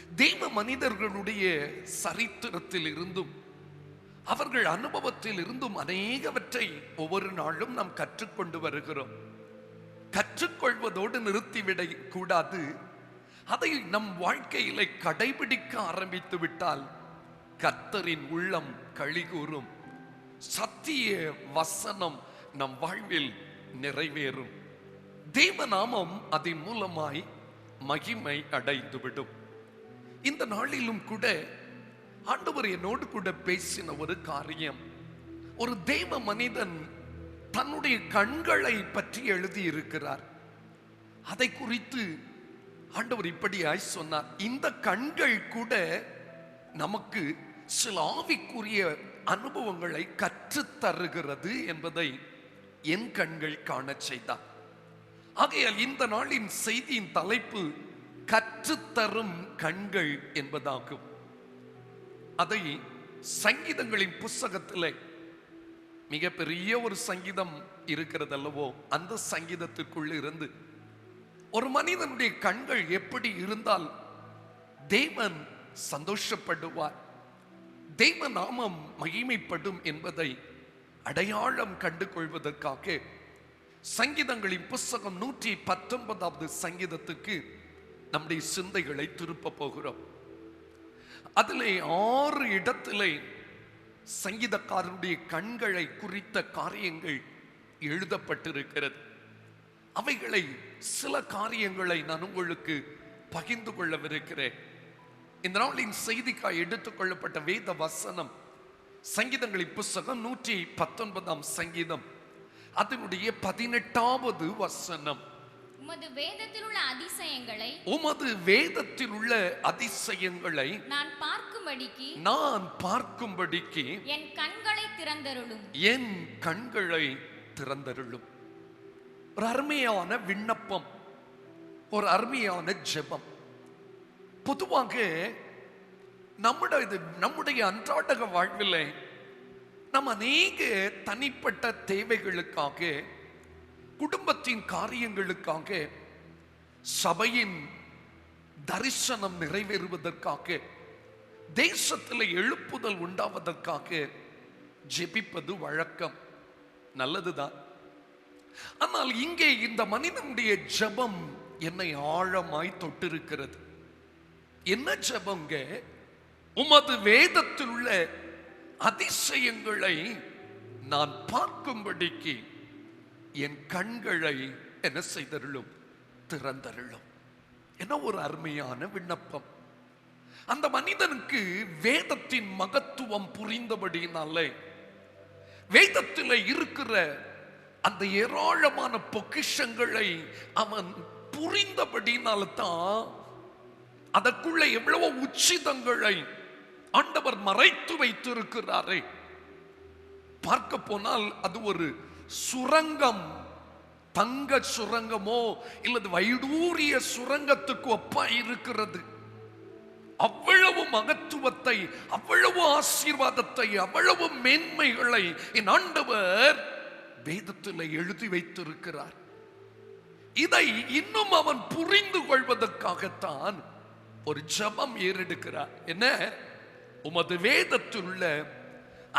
தெய்வ மனிதர்களுடைய சரித்திரத்தில் இருந்தும் அவர்கள் அனுபவத்தில் இருந்தும் அநேகவற்றை ஒவ்வொரு நாளும் நாம் கற்றுக்கொண்டு வருகிறோம். கற்றுக்கொள்வதோடு நிறுத்திவிட கூடாது. அதை நம் வாழ்க்கையில கடைபிடிக்க ஆரம்பித்து விட்டால் கர்த்தரின் உள்ளம் களிகூரும். சத்திய வசனம் நம் வாழ்வில் நிறைவேறும். தேவநாமம் அதன் மூலமாய் மகிமை அடைந்துவிடும். இந்த நாளிலும் கூட ஆண்டவர் என்னோடு கூட பேசின ஒரு காரியம், ஒரு தெய்வ மனிதன் தன்னுடைய கண்களை பற்றி எழுதி இருக்கிறார். அதை குறித்து ஆண்டவர் இப்படியாய் சொன்னார், இந்த கண்கள் கூட நமக்கு சில ஆவிக்குரிய அனுபவங்களை கற்றுத் தருகிறது என்பதை என் கண்கள் காண செய்தார். ஆகையால் இந்த நாளின் செய்தியின் தலைப்பு கற்றுத்தரும் கண்கள் என்பதாகும். அதை சங்கீதங்களின் புஸ்தகத்தில் மிகப்பெரிய ஒரு சங்கீதம் இருக்கிறது அல்லவோ, அந்த சங்கீதத்திற்குள் இருந்து ஒரு மனிதனுடைய கண்கள் எப்படி இருந்தால் தேவன் சந்தோஷப்படுவார், தெய்வ நாமம் மகிமைப்படும் என்பதை அடையாளம் கண்டு கொள்வதற்காக சங்கீதங்களின் புஸ்தகம் 119வது சங்கீதத்துக்கு நம்முடைய சிந்தைகளை திருப்ப போகிறோம். அதிலே 6 இடத்திலே சங்கீதக்காரருடைய கண்களை குறித்த காரியங்கள் எழுதப்பட்டிருக்கிறது. அவைகளை சில காரியங்களை நான் உங்களுக்கு பகிர்ந்து கொள்ளவிருக்கிறேன். இந்த நாளின் செய்திக்காய் எடுத்துக்கொள்ளப்பட்ட வேத வசனம் சங்கீதங்களின் புஸ்தகம் 119ஆம் சங்கீதம் அதனுடைய 18வது வசனம். உமது வேதத்தில் உள்ள அதிசயங்களை, உமது வேதத்தில் உள்ள அதிசயங்களை நான் பார்க்கும்படிக்கு என் கண்களை திறந்தருளும், என் கண்களை திறந்தருளும். ஒரு அருமையான விண்ணப்பம், ஒரு அருமையான ஜெபம். பொதுவாக நம்முடைய அன்றாட வாழ்வில் நாம் அநேக தனிப்பட்ட தேவைகளுக்காக, குடும்பத்தின் காரியங்களுக்காக, சபையின் தரிசனம் நிறைவேறுவதற்காக, தேசத்தில் எழுப்புதல் உண்டாவதற்காக ஜெபிப்பது வழக்கம். நல்லதுதான். ஆனால் இங்கே இந்த மனிதனுடைய ஜெபம் என்னை ஆழமாய் தொட்டிருக்கிறது. என்ன ஜெபங்க? உமது வேதத்தில் உள்ள அதிசயங்களை நான் பார்க்கும்படிக்கு என் கண்களை என்ன செய்தருளும், திறந்தருளும். என்ன ஒரு அருமையான விண்ணப்பம். அந்த மனிதனுக்கு வேதத்தின் மகத்துவம் புரிந்தபடினாலே, வேதத்தில் இருக்கிற அந்த ஏராளமான பொக்கிஷங்களை அவன் புரிந்தபடினால்தான் அதற்குள்ள எவ்வளவு உச்சிதங்களை ஆண்டவர் மறைத்து வைத்திருக்கிறாரே. பார்க்க போனால் அது ஒரு சுரங்கம், தங்க சுரங்கமோ இல்லது வைடூரிய சுரங்கத்துக்கு ஒப்பா இருக்கிறது. அவ்வளவு மகத்துவத்தை, அவ்வளவு ஆசீர்வாதத்தை, அவ்வளவு மேன்மைகளை என் ஆண்டவர் வேதத்தில் எழுதி வைத்திருக்கிறார். இதை இன்னும் அவன் புரிந்து கொள்வதற்காகத்தான் ஒரு ஜெபம் ஏறெடுக்கிறார். என்ன? உமது வேதத்தில் உள்ள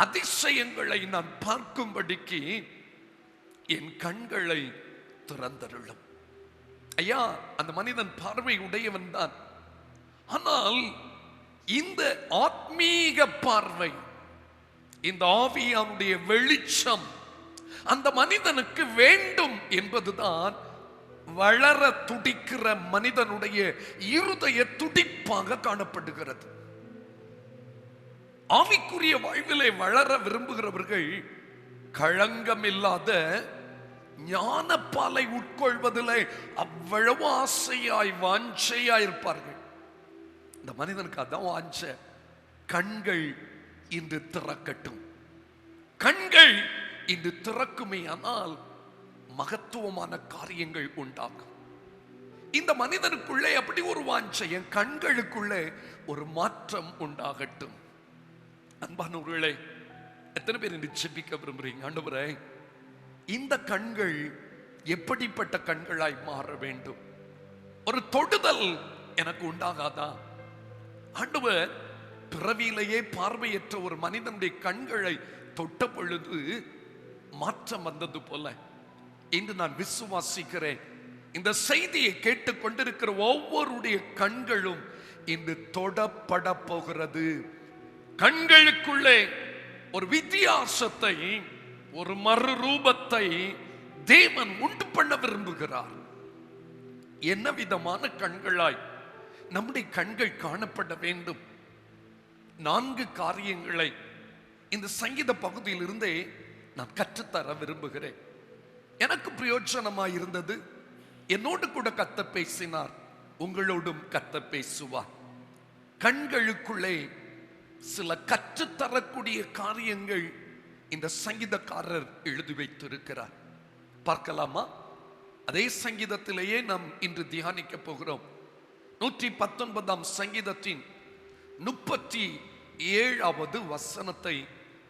அதிசயங்களை நான் பார்க்கும்படிக்கு என் கண்களை திறந்தருளும். ஐயா, அந்த மனிதன் பார்வை உடையவன் தான். ஆனால் இந்த ஆத்மீக பார்வை, இந்த ஆவியானுடைய வெளிச்சம் அந்த மனிதனுக்கு வேண்டும் என்பதுதான் வளர துடிக்கிற மனிதனுடைய இருதய துடிப்பாக காணப்படுகிறது. ஆவிக்குரிய வாழ்விலே வளர விரும்புகிறவர்கள் களங்கம் இல்லாத ஞானப்பாலை உட்கொள்வதிலே அவ்வளவு ஆசையாய் வாஞ்சையாய் இருப்பார்கள். இந்த மனிதனுக்கு அதான் வாஞ்ச. கண்கள் இன்று திறக்கட்டும். கண்கள் இன்று திறக்குமே ஆனால் மகத்துவமான காரியங்கள் உண்டாகும். இந்த மனிதனுக்குள்ளே அப்படி ஒரு வாஞ்சை, என் கண்களுக்குள்ளே ஒரு மாற்றம் உண்டாகட்டும். அன்பானவர்களே, எத்தனை பேர் இன்று ஜெபிக்க விரும்புறீங்க? ஆண்டவரே, இந்த கண்கள் எப்படிப்பட்ட கண்களாய் மாற வேண்டும்? ஒரு தொடுதல் எனக்கு உண்டாகாதா? ஆண்டவர் பிறவியிலேயே பார்வையற்ற ஒரு மனிதனுடைய கண்களை தொட்ட பொழுது மாற்றம் வந்தது போல இன்று நான் விசுவாசிக்கிறேன், இந்த செய்தியை கேட்டுக் கொண்டிருக்கிற ஒவ்வொருடைய கண்களும் இன்று தொடப்பட போகிறது. கண்களுக்குள்ளே ஒரு வித்தியாசத்தை, ஒரு மறுரூபத்தை தேவன் உண்டு பண்ண விரும்புகிறார். என்ன விதமான கண்களாய் நம்முடைய கண்கள் காணப்பட வேண்டும்? 4 காரியங்களை இந்த சங்கீத பகுதியில் இருந்தே நான் கற்றுத்தர விரும்புகிறேன். எனக்கு பிரயோஜனமாய் இருந்தது. என்னோடு கூட கர்த்தர் பேசினார், உங்களோடும் கர்த்தர் பேசுவார். கண்களுக்குள்ளே சில கற்றுத்தரக்கூடிய காரியங்கள் இந்த சங்கீதக்காரர் எழுதி வைத்திருக்கிறார். பார்க்கலாமா? அதே சங்கீதத்திலேயே நாம் இன்று தியானிக்க போகிறோம். 119ஆம் சங்கீதத்தின் 37வது வசனத்தை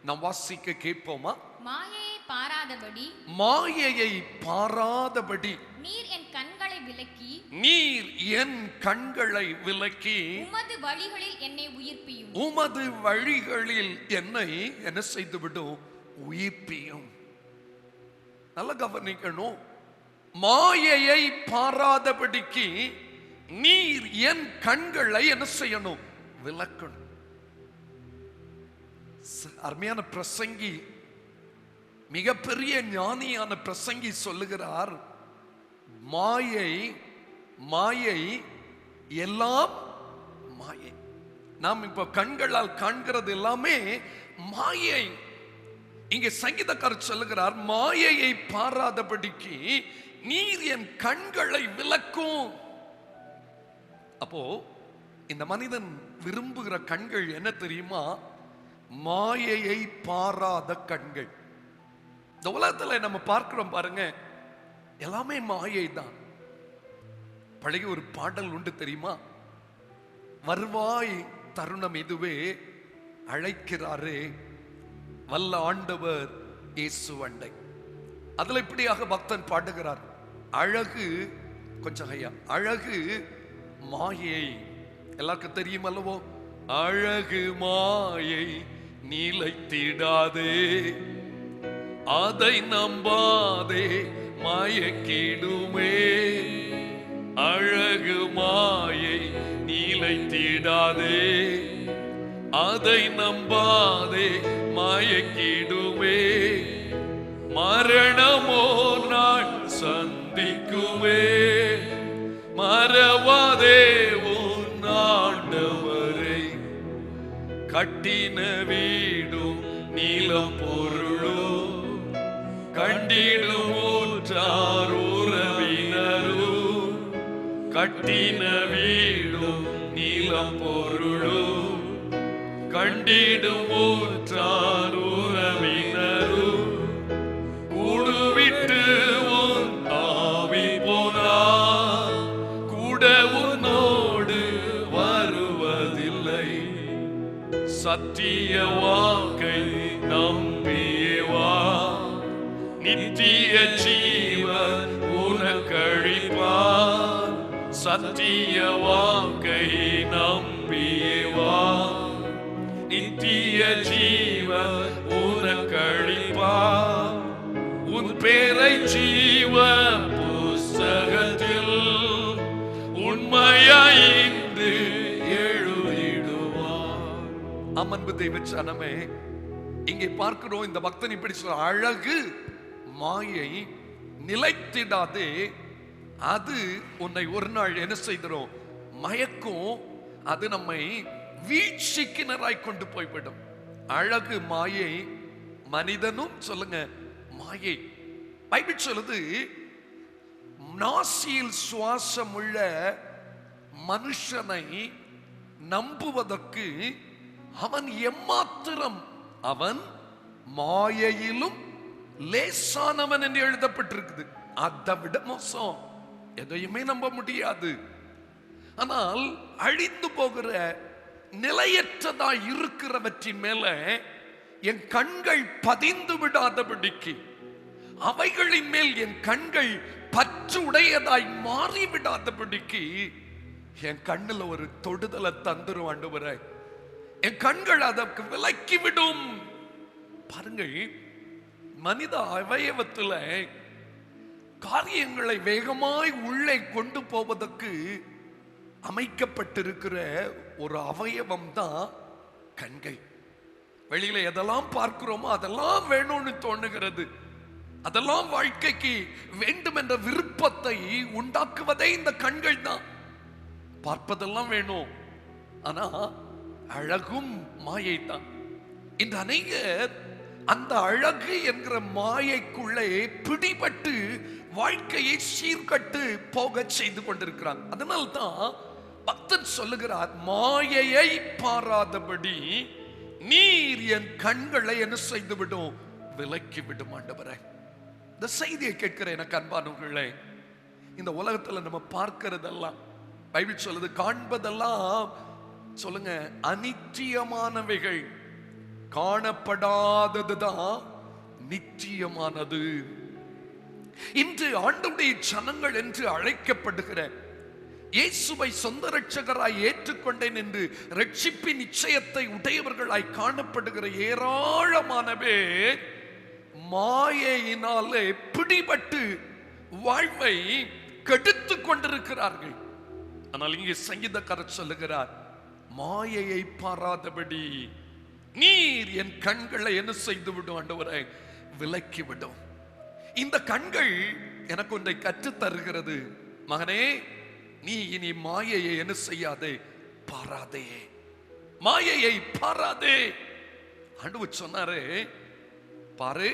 நாம் வாசிக்க கேட்போமா? மாயையை பாராதபடி, மாயையை பாராதபடி நீர் என் கண்களை விலக்கி, நீர் என் கண்களை விலக்கி, உமது வழிகளில் என்னை உயிர்ப்பியும், உமது வழிகளில் என்னை என்ன செய்துவிடும்? உயிர்ப்பியும். நல்ல கவனிக்கணும். மாயையை பாராதபடிக்கு நீர் என் கண்களை என்ன செய்யணும்? விலக்கணும். அருமையான பிரசங்கி, மிகப்பெரிய ஞானியான பிரசங்கி சொல்லுகிறார், மாயை மாயை எல்லாம் மாயை. நாம் இப்ப கண்களால் காண்கிறது எல்லாமே மாயை. இங்கே சங்கீதக்காரர் சொல்லுகிறார், மாயையை பாராதபடிக்கு நீர் என் கண்களை விலக்கும். அப்போ இந்த மனிதன் விரும்புகிற கண்கள் என்ன தெரியுமா? மாயையை பாராத கண்கள். இந்த உலகத்துல நம்ம பார்க்கிறோம் பாருங்க, எல்லாமே மாயை தான். பழைய ஒரு பாடல் உண்டு தெரியுமா? வருவாய் தருணம் இதுவே, அழைக்கிறாரே வல்ல ஆண்டவர் இயேசு அண்டை. அதுல இப்படியாக பக்தன் பாடுகிறார், அழகு கொஞ்சம் ஐயா, அழகு மாயை. எல்லாருக்கும் தெரியும் அல்லவோ? அழகு மாயை நிலைத்திடாதே, அதை நம்பாதே மயக்கிடுமே. அழகு மாயை நிலைத்திடாதே, அதை நம்பாதே மயக்கிடுமே. மரணமோ நாள் சந்திக்குமே, மறவாதே உன் ஆண்டவரை. கட்டின வீடும் நீலம் பொருளும் கண்டிடும் ஊற்றார் உறவினரும். கட்டின வீடும் நீலம் பொருளும் கண்டிடும் ஊற்றார் உறவினரும். கூடுவிட்டு உன் ஆவி போனா கூட உன்னோடு வருவதில்லை. சத்திய வாக்கை நம்பியவா, நித்திய ஜீவன் உனக்களிப்பார். சத்திய வாக்கை நம்பியவா, நித்திய ஜீவன் உனக்களிப்பார். உன் பேரை ஜீவ புஸ்தகத்தில் உண்மையாய்ந்து எழுதிடுவார். அமன்பு தெய்வ சனமே, இங்கே பார்க்கிறோம் இந்த பக்தன் இப்படி சொல்ற, அழகு மாயை நிலைத்திடாதே, அது உன்னை ஒரு நாள் என்ன செய்திடும்? மயக்கும். அது நம்மை வீழ்ச்சிக்கினராய் கொண்டு போய்விடும். அழகு மாயை, மனிதனும் சொல்லுங்க மாயை. பைபிள் சொல்லுது, நாசியில் சுவாசம் உள்ள மனுஷனை நம்புவதற்கு அவன் எம்மாத்திரம், அவன் மாயையிலும் லேசானவன் என்று எழுதப்பட்டிருக்குது. அதை விட மோசம் எதையுமே நம்ப முடியாது. ஆனால் அழிந்து போகிற நிலையற்றதா இருக்கிறவற்றின் மேல என் கண்கள் பதிந்து விடாதபடிக்கு, அவைகளின் மேல் என் கண்கள் பற்று உடையதாய் மாறிவிடாதபடிக்கு என் கண்ணுல ஒரு தொடுதலை தந்துரும் ஆண்டவரே, என் கண்கள் அதற்கு விலக்கி விடும். பாருங்கள், மனித அவயவத்துல காரியங்களை வேகமாய் உள்ளே கொண்டு போவதற்கு அமைக்கப்பட்டிருக்கிற ஒரு அவயவம் தான் கண்கள். வெளியில எதெல்லாம் பார்க்கிறோமோ அதெல்லாம் வேணும்னு தோணுகிறது, அதெல்லாம் வாழ்க்கைக்கு வேண்டும் என்ற விருப்பத்தை உண்டாக்குவதே இந்த கண்கள் தான். பார்ப்பதெல்லாம் வேணும், ஆனா அழகும் மாயை தான். இந்த அநேகர் அந்த அழகு என்கிற மாயைக்குள்ளே பிடிபட்டு வாழ்க்கையை சீர்கட்டு போக செய்து கொண்டிருக்கிறாங்க. அதனால்தான் பக்தன் சொல்லுகிறார், மாயையை பாராதபடி நீர் என் கண்களை என்ன செய்து விடும், விலக்கி விடும் ஆண்டவரே. இந்த செய்தியை கேட்கிற எனக்கு அன்பானவர்களே, இந்த உலகத்துல நம்ம பார்க்கிறதெல்லாம், பைபிள் சொல்லுது, காண்பதெல்லாம் சொல்லுங்க அநித்தியமானவைகள், காணப்படாததுதான் நிச்சயமானது. இன்று ஆண்டவருடைய ஜனங்கள் என்று அழைக்கப்படுகிற, இயேசுவை சொந்த இரட்சகராய் ஏற்றுக்கொண்டேன் என்று ரட்சிப்பின் நிச்சயத்தை உடையவர்களாய் காணப்படுகிற ஏராளமான பேர் மாயையினாலே பிடிபட்டு வாழ்வை கெடுத்து கொண்டிருக்கிறார்கள். ஆனால் இங்கே சங்கீதக்காரர் சொல்லுகிறார், மாயையை பாராதபடி நீர் என் கண்களை என்ன செய்து விடும் ஆண்டவரே, விலக்கி விடும். இந்த கண்கள் எனக்கு ஒன்றை கற்றுத் தருகிறது, மகனே, நீ இனி மாயையை என்ன செய்யாதே, பாராதே, மாயையை பாராதே. ஆண்டவர் சொன்னாரு, பாரு,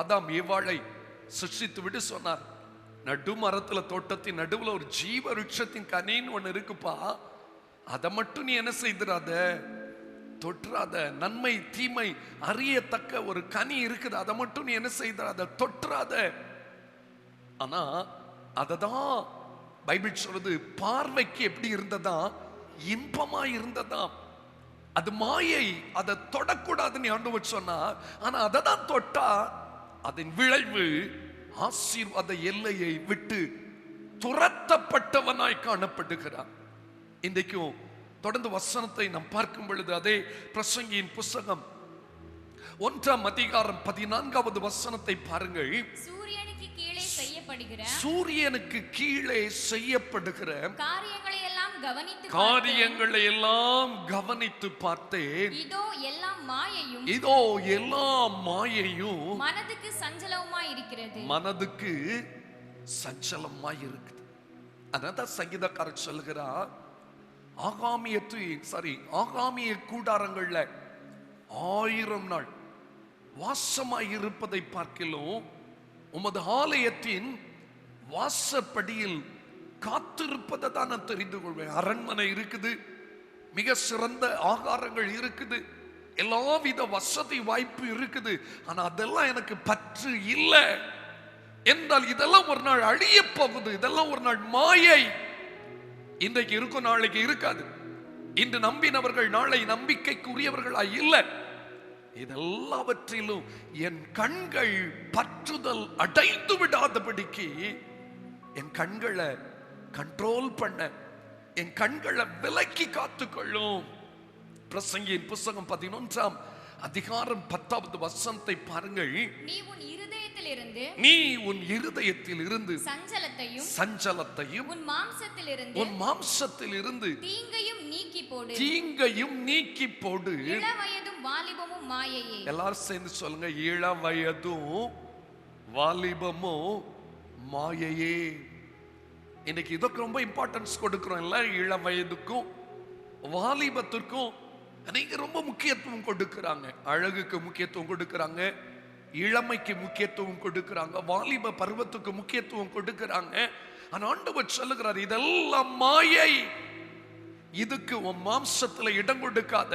ஆதாம் ஏவாளை சிருஷ்டித்து விட்டு சொன்னார், நடு மரத்துல தோட்டத்தின் நடுவுல ஒரு ஜீவ விருட்சத்தின் கனின்னு ஒண்ணு இருக்குப்பா, அதை மட்டும் நீ என்ன செய்திராத, தொற்றாத. நன்மை தீமை அறியத்தக்க ஒரு கனி இருக்குது, அதை மட்டும் நீ என்ன செய்திராத, தொற்றாத. ஆனா அததான் பைபிள் சொல்றது, பார்வைக்கு எப்படி இருந்ததா, இன்பமா இருந்ததா. அது மாயை, அதை தொடக்கூடாதுன்னு ஆண்டவர் சொன்னார். ஆனா அதை தான் தொட்டா அதன் விளைவு ஆசீர்வாத எல்லையை விட்டு துரத்தப்பட்டவனாய் காணப்படுகிறான். இன்றைக்கும் தொடர்ந்து வசனத்தை நாம் பார்க்கும் பொழுது, அதே பிரசங்கியின் புஸ்தகம் 1ஆம் அதிகாரம் 14வது வசனத்தை பாருங்கள். சூரியனுக்கு கீழே செய்யப்படுகிற, சூரியனுக்கு கீழே செய்யப்படுகிற காரியங்களை எல்லாம் கவனித்து பார்த்தேன். இதோ எல்லாம் மாயையும், இதோ எல்லாம் மாயையும் மனதுக்கு சஞ்சலமாய் இருக்கிறது, மனதுக்கு சஞ்சலமாய் இருக்குது. அதான் சங்கீதக்காரர் சொல்லுகிறார், ஆகாமிய கூடாரங்கள்ல 1000 நாள் வாசமாய் இருப்பதை பார்க்கிலும் உமது ஆலயத்தின் வாசப்படியில் காத்திருப்பதை தான் நான் தெரிந்து கொள்வேன். அரண்மனை இருக்குது, மிக சிறந்த ஆகாரங்கள் இருக்குது, எல்லாவித வசதி வாய்ப்பு இருக்குது, ஆனா அதெல்லாம் எனக்கு பற்று இல்லை என்றால் இதெல்லாம் ஒரு நாள் அழிய போகுது, இதெல்லாம் ஒரு நாள் மாயை. இன்றைக்கு இருக்கும், நாளைக்கு இருக்காது. இன்று நம்பினவர்கள் நாளை நம்பிக்கைக்குரியவர்களா இல்லை. இதெல்லாவற்றிலும் என் கண்கள் பற்றுதல் அடைந்து விடாதபடிக்கு என் கண்களை கண்ட்ரோல் பண்ண, என் கண்களை விலக்கி காத்துக்கொள்ளும். பிரசங்கியின் புஸ்தகம் 11ஆம் அதிகாரம் 10வது வசனத்தை பாருங்கள். நீ உன் இருதயத்தில் இருந்து சஞ்சலத்தையும் உன் மாம்சத்தில் இருந்து தீங்கையும் நீக்கி போடு. இளவயதும் வாலிபமும் மாயையே. எல்லாரும் சேர்ந்து சொல்லுங்க, இளவயதும் வாலிபமும் மாயையே. இன்னைக்கு இதற்கு ரொம்ப இம்பார்ட்டன்ஸ் கொடுக்கிறோம் இல்ல, இளவயதுக்கும் வாலிபத்திற்கும் அநேக ரொம்ப முக்கியத்துவம் கொடுக்கிறாங்க. அழகுக்கு முக்கியத்துவம் கொடுக்கிறாங்க, இளமைக்கு முக்கியத்துவம் கொடுக்கிறாங்க, வாலிப பருவத்துக்கு முக்கியத்துவம் கொடுக்கிறாங்க. ஆனா ஆண்டவர் சொல்லுகிறார், இதெல்லாம் மாயை, இதுக்கு உன் மாம்சத்துல இடம் கொடுக்காத,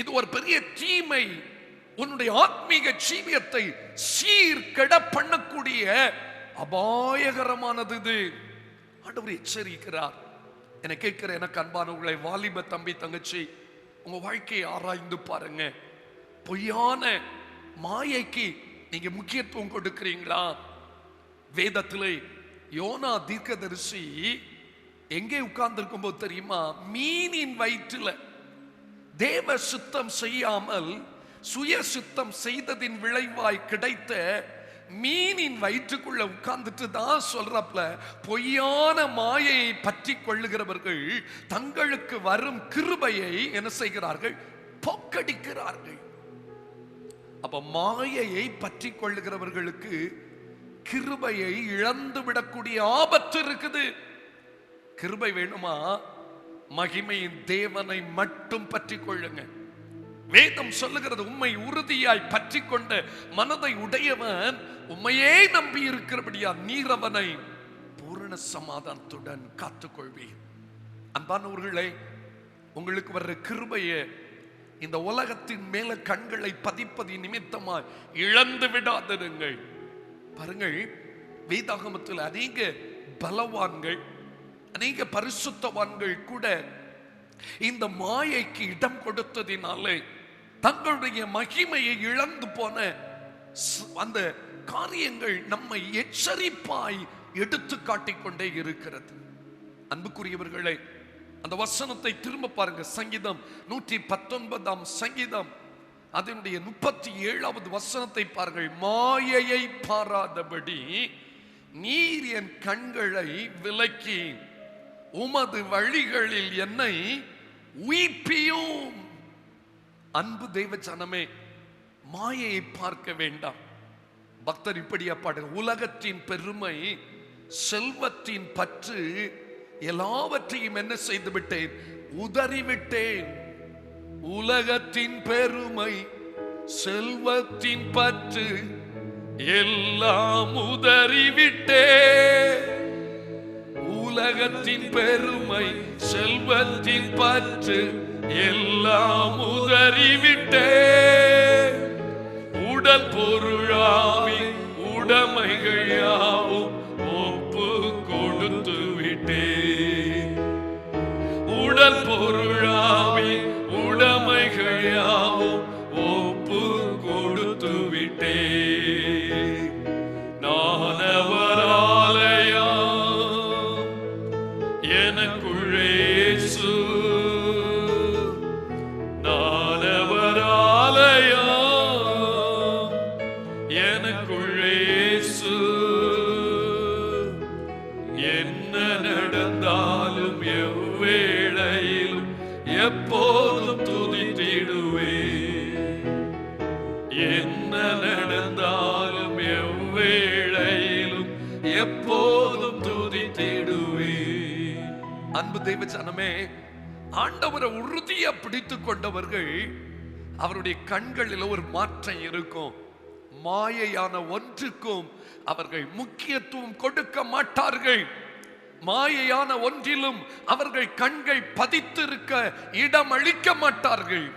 இது ஒரு பெரிய தீமை, உன்னுடைய ஆத்மீக ஜீவியத்தை சீர்கெட பண்ணக்கூடிய அபாயகரமானது இது. ஆண்டவர் எச்சரிக்கிறார். என்னை கேட்கிற எனக்கு அன்பானவர்களை, வாலிப தம்பி தங்கச்சி, உங்க வாழ்க்கையை ஆராய்ந்து பாருங்க. பொய்யான மாயைக்கு நீங்க முக்கியத்துவம் கொடுக்கிறீங்களா? வேதத்திலே யோனா தீர்க்கதரிசி எங்கே உட்கார்ந்து இருக்கும் போது தெரியுமா? மீனின் வயிற்றுல. தேவ சுத்தம் செய்யாமல் சுய சுத்தம் செய்ததின் விளைவாய் கிடைத்த மீனின் வயிற்றுக்குள்ள உட்கார்ந்துட்டு தான் சொல்றப்பல, பொய்யான மாயையை பற்றி கொள்ளுகிறவர்கள் தங்களுக்கு வரும் கிருபையை என்ன செய்கிறார்கள்? போக்கடிக்கிறார்கள். அப்ப மாயையை பற்றி கொள்ளுகிறவர்களுக்கு கிருபையை இழந்து விடக்கூடிய ஆபத்து இருக்குது. கிருபை வேணுமா? மகிமையின் தேவனை மட்டும் பற்றி கொள்ளுங்க. வேதம் சொல்லுகிறது, உம்மை உறுதியாய் பற்றி கொண்ட மனதை உடையவன் உம்மையே நம்பி இருக்கிறபடியா நீர் அவனை பூரண சமாதானத்துடன் காத்துக்கொள்வீர். அன்பானவர்களே, உங்களுக்கு வர்ற கிருபையை இந்த உலகத்தின் மேல கண்களை பதிப்பது நிமித்தமாய் இழந்து விடாதிருங்கள். பாருங்கள், வேதாகமத்தில் அநேக பலவான்கள், அநேக பரிசுத்தவான்கள் கூட இந்த மாயைக்கு இடம் கொடுத்ததினாலே தங்களுடைய மகிமையை இழந்து போன அந்த காரியங்கள் நம்மை எச்சரிப்பாய் எடுத்து காட்டிக்கொண்டே இருக்கிறது. அன்புக்குரியவர்களே, அந்த வசனத்தை திரும்ப பாருங்க. சங்கீதம் 119 சங்கீதம் அதனுடைய 37வது வசனத்தை பாருங்கள். மாயையை பாராதபடி நீர் என் கண்களை விலக்கி உமது வழிகளில் என்னை உயிர்ப்பியும். அன்பு தெய்வ ஜனமே, மாயையை பார்க்க வேண்டாம். பக்தர் இப்படியா பாடுங்க, உலகத்தின் பெருமை செல்வத்தின் பற்று எல்லாவற்றையும் என்ன செய்து விட்டேன்? உதறிவிட்டேன். உலகத்தின் பெருமை செல்வத்தின் பற்று எல்லாம் உதறிவிட்டேன். உலகத்தின் பெருமை செல்வத்தின் பற்று எல்லாம் உதறிவிட்டேன். உடல் பொருளாவி உடைமைகள் யாவும் ஒப்பு கொடுத்து விட்டேன். உடல் பொருளாவி உடைமைகள் யாவும் ஒப்பு கொடுத்து விட்டேன். நான் அவர் ஆலயம், எனக்குள்ளே இயேசு. நான் அவர் ஆலயம், எனக்குள்ளே இயேசு. என்ன நடந்தாலும் எவ்வேளையிலும் எப்போதும் துதித்திடுவேன். என்ன நடந்தாலும் எவ்வேளையிலும் எப்போதும் துதித்திடுவேன். அன்பு தெய்வ ஜனமே, ஆண்டவரை உறுதியா பிடித்துக் கொண்டவர்கள் அவருடைய கண்களில் ஒரு மாற்றம் இருக்கும். மாயையான ஒன்றுக்கும் அவர்கள் முக்கியத்துவம் கொடுக்க மாட்டார்கள். மாயையான ஒன்றிலும் அவர்கள் கண்கள் பதித்திருக்க இடம் அளிக்க மாட்டார்கள்.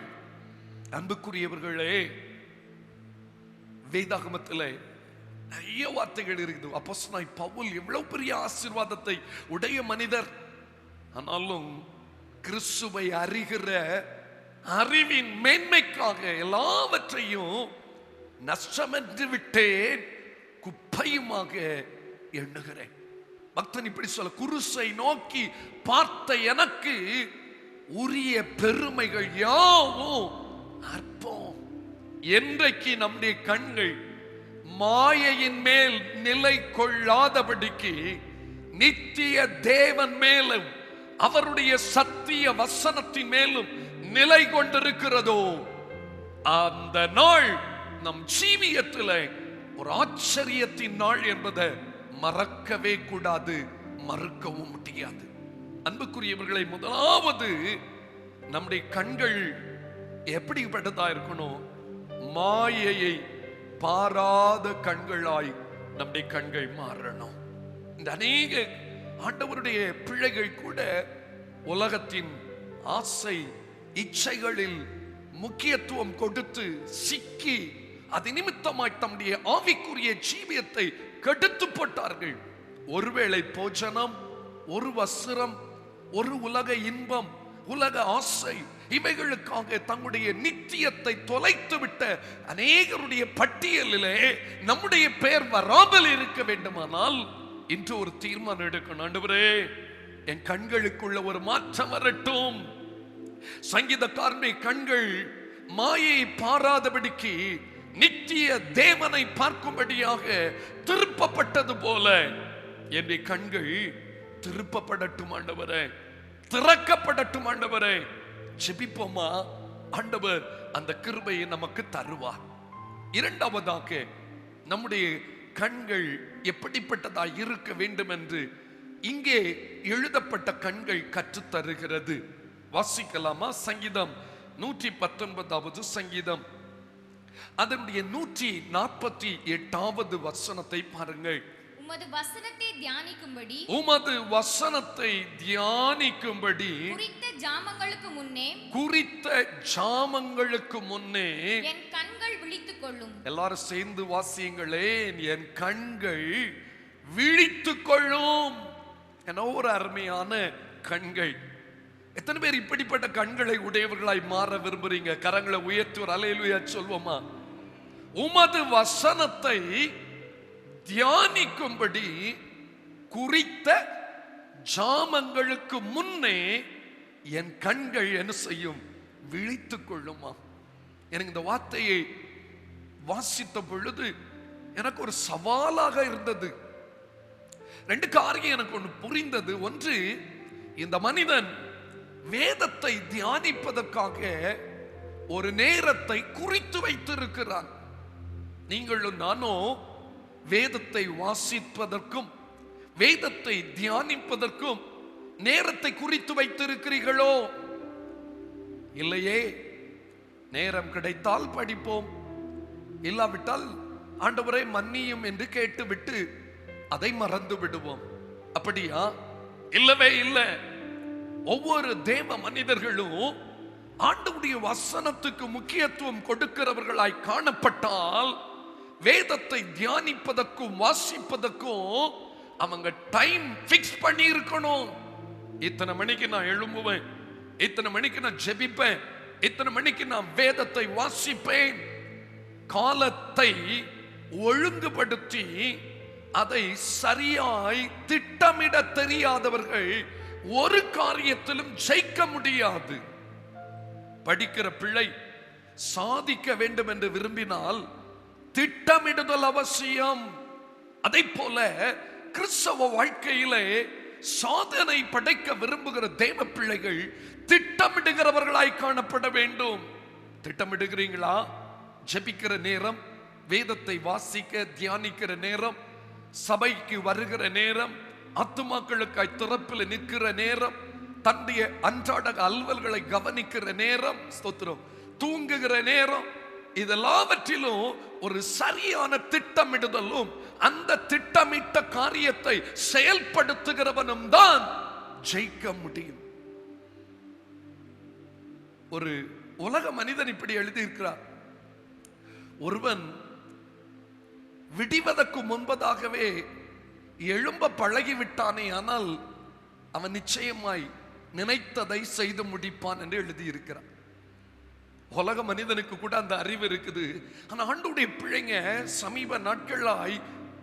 அன்புக்குரியவர்களே, வேதாகமத்திலே நிறைய வார்த்தைகள் இருக்குது. அப்போஸ்தலனாகிய பவுல் எவ்வளவு பெரிய ஆசீர்வாதத்தை உடைய மனிதர். ஆனாலும் கிறிஸ்துவை அறிகிற அறிவின் மேன்மைக்காக எல்லாவற்றையும் நஷ்டமென்று விட்டேன், குப்பையுமாக எண்ணுகிறேன். பக்தன் இப்படி சொல்ல, குருசை நோக்கி பார்த்த எனக்கு உரிய பெருமைகள் யாவும் அற்பம். என்றைக்கு நம்முடைய கண்கள் மாயையின் மேல் நிலை கொள்ளாதபடிக்கு நித்திய தேவன் மேலும் அவருடைய சத்திய வசனத்தின் மேலும் நிலை கொண்டிருக்கிறதோ, அந்த நாள் நம் ஜீவியத்தில் ஒரு ஆச்சரியத்தின் நாள் என்பதை மறக்கவே கூடாது, மறுக்கவும் முடியாது. அன்புக்குரியவர்களை, முதலாவது நம்முடைய கண்கள் எப்படிப்பட்டதா இருக்கணும்? மாயையை பாராத கண்களாய் நம்முடைய கண்கள் மாறணும். இந்த அநேக ஆண்டவருடைய பிள்ளைகள் கூட உலகத்தின் ஆசை இச்சைகளில் முக்கியத்துவம் கொடுத்து சிக்கி அது நிமித்தமாய் தம்முடைய ஆவிக்குரிய ஜீவியத்தை கெடுத்து போட்டார்கள். ஒருவேளை போஜனம், ஒரு வஸ்திரம், ஒரு உலக இன்பம், உலக ஆசை, இவைகளுக்காக தங்களுடைய நித்தியத்தை தொலைத்து விட்ட அநேகருடைய பட்டியலிலே நம்முடைய பெயர் வராமல் இருக்க வேண்டுமானால் இன்று ஒரு தீர்மானம் எடுக்கணும். ஆண்டவரே, என் கண்களுக்குள்ள ஒரு மாற்றம் வரட்டும். சங்கீதக்காரனுடைய கண்கள் மாயை பாராதபடிக்கு நித்திய தேவனை பார்க்கும்படியாக திருப்பப்பட்டது போல என்னுடைய கண்கள் திருப்பப்படட்டும் ஆண்டவரே, திறக்கப்படட்டும் ஆண்டவரே. ஜெபிப்போமா? ஆண்டவர் அந்த கிருபையை நமக்கு தருவார். இரண்டாவதாக, நம்முடைய கண்கள் எப்படிப்பட்டதா இருக்க வேண்டும் என்று இங்கே எழுதப்பட்ட கண்கள் கற்றுத் தருகிறது. வாசிக்கலாமா? சங்கீதம் 119வது சங்கீதம் அதனுடைய 148வது வசனத்தை பாருங்கள். உமது வசனத்தை தியானிக்கும்படி உமது வசனத்தை தியானிக்கும்படி குறித்த ஜாமங்களுக்கு முன்னே என் கண்கள் விழித்துக் கொள்ளும். எல்லாரும் சேர்ந்து வாசியுங்களே. என் கண்கள் விழித்துக் கொள்ளும். என ஒரு அருமையான கண்கள். எத்தனை பேர் இப்படிப்பட்ட கண்களை உடையவர்களாய் மாற விரும்புறீங்க? கரங்களை உயர்த்தி ஒரு அல்லேலூயா சொல்வோமா? உமது வசனத்தை தியானிக்கும்படி குறித்த ஜாமங்களுக்கு முன்னே என் கண்கள் என்ன செய்யும்? விழித்துக் கொள்ளுமா. எனக்கு இந்த வார்த்தையை வாசித்த பொழுது எனக்கு ஒரு சவாலாக இருந்தது. ரெண்டு காரியம் எனக்கு ஒன்று புரிந்தது. ஒன்று, இந்த மனிதன் வேதத்தை தியானிப்பதற்காக ஒரு நேரத்தை குறித்து வைத்திருக்கிறான். நீங்களும் நானும் வேதத்தை வாசிப்பதற்கும் வேதத்தை தியானிப்பதற்கும் நேரத்தை குறித்து வைத்திருக்கிறீர்களோ? இல்லையே. நேரம் கிடைத்தால் படிப்போம், இல்லாவிட்டால் ஆண்டவரை மன்னியும் என்று கேட்டுவிட்டு அதை மறந்து விடுவோம். அப்படியா? இல்லவே இல்லை. ஒவ்வொரு தேவ மனிதர்களும் ஆண்டவருடைய வசனத்துக்கு முக்கியத்துவம் கொடுக்கிறவர்களாய் காணப்பட்டால் வேதத்தை தியானிப்பதற்கும் வாசிப்பதற்கும் அவங்க டைம் பிக்ஸ் பண்ணி இருக்கணும். இத்தனை மணிக்கு நான் எழும்புவேன், இத்தனை மணிக்கு நான் ஜெபிப்பேன், இத்தனை மணிக்கு நான் வேதத்தை வாசிப்பேன். காலத்தை ஒழுங்குபடுத்தி அதை சரியாய் திட்டமிட தெரியாதவர்கள் ஒரு காரியத்திலும் ஜெயிக்க முடியாது. படிக்கிற பிள்ளை சாதிக்க வேண்டும் என்று விரும்பினால் திட்டமிடுதல் அவசியம். அதை போல கிறிஸ்தவ வாழ்க்கையிலே சாதனை படைக்க விரும்புகிற தேவ பிள்ளைகள் திட்டமிடுகிறவர்களாய் காணப்பட வேண்டும். திட்டமிடுகிறீங்களா? ஜெபிக்கிற நேரம், வேதத்தை வாசிக்க தியானிக்கிற நேரம், சபைக்கு வருகிற நேரம், ஆத்துமாக்களுக்காய் திறப்பில் நிற்கிற நேரம், தன்னுடைய அன்றாட அலுவல்களை கவனிக்கிற நேரம், ஸ்தோத்திரம், தூங்குகிற நேரம், இதெல்லாவற்றிலும் ஒரு சரியான திட்டமிடுதலும் அந்த திட்டமிட்ட காரியத்தை செயல்படுத்துகிறவனும் தான் ஜெயிக்க முடியும். ஒரு உலக மனிதன் இப்படி எழுதியிருக்கிறார். ஒருவன் விடிவதற்கு முன்பதாகவே எழும்ப பழகிவிட்டானே, ஆனால் அவன் நிச்சயமாய் நினைத்ததை செய்து முடிப்பான் என்று எழுதியிருக்கிறான். உலக மனிதனுக்கு கூட அந்த அறிவு இருக்குது. ஆனா ஆண்டவருடைய பிள்ளைங்க சமீப நாட்களாய்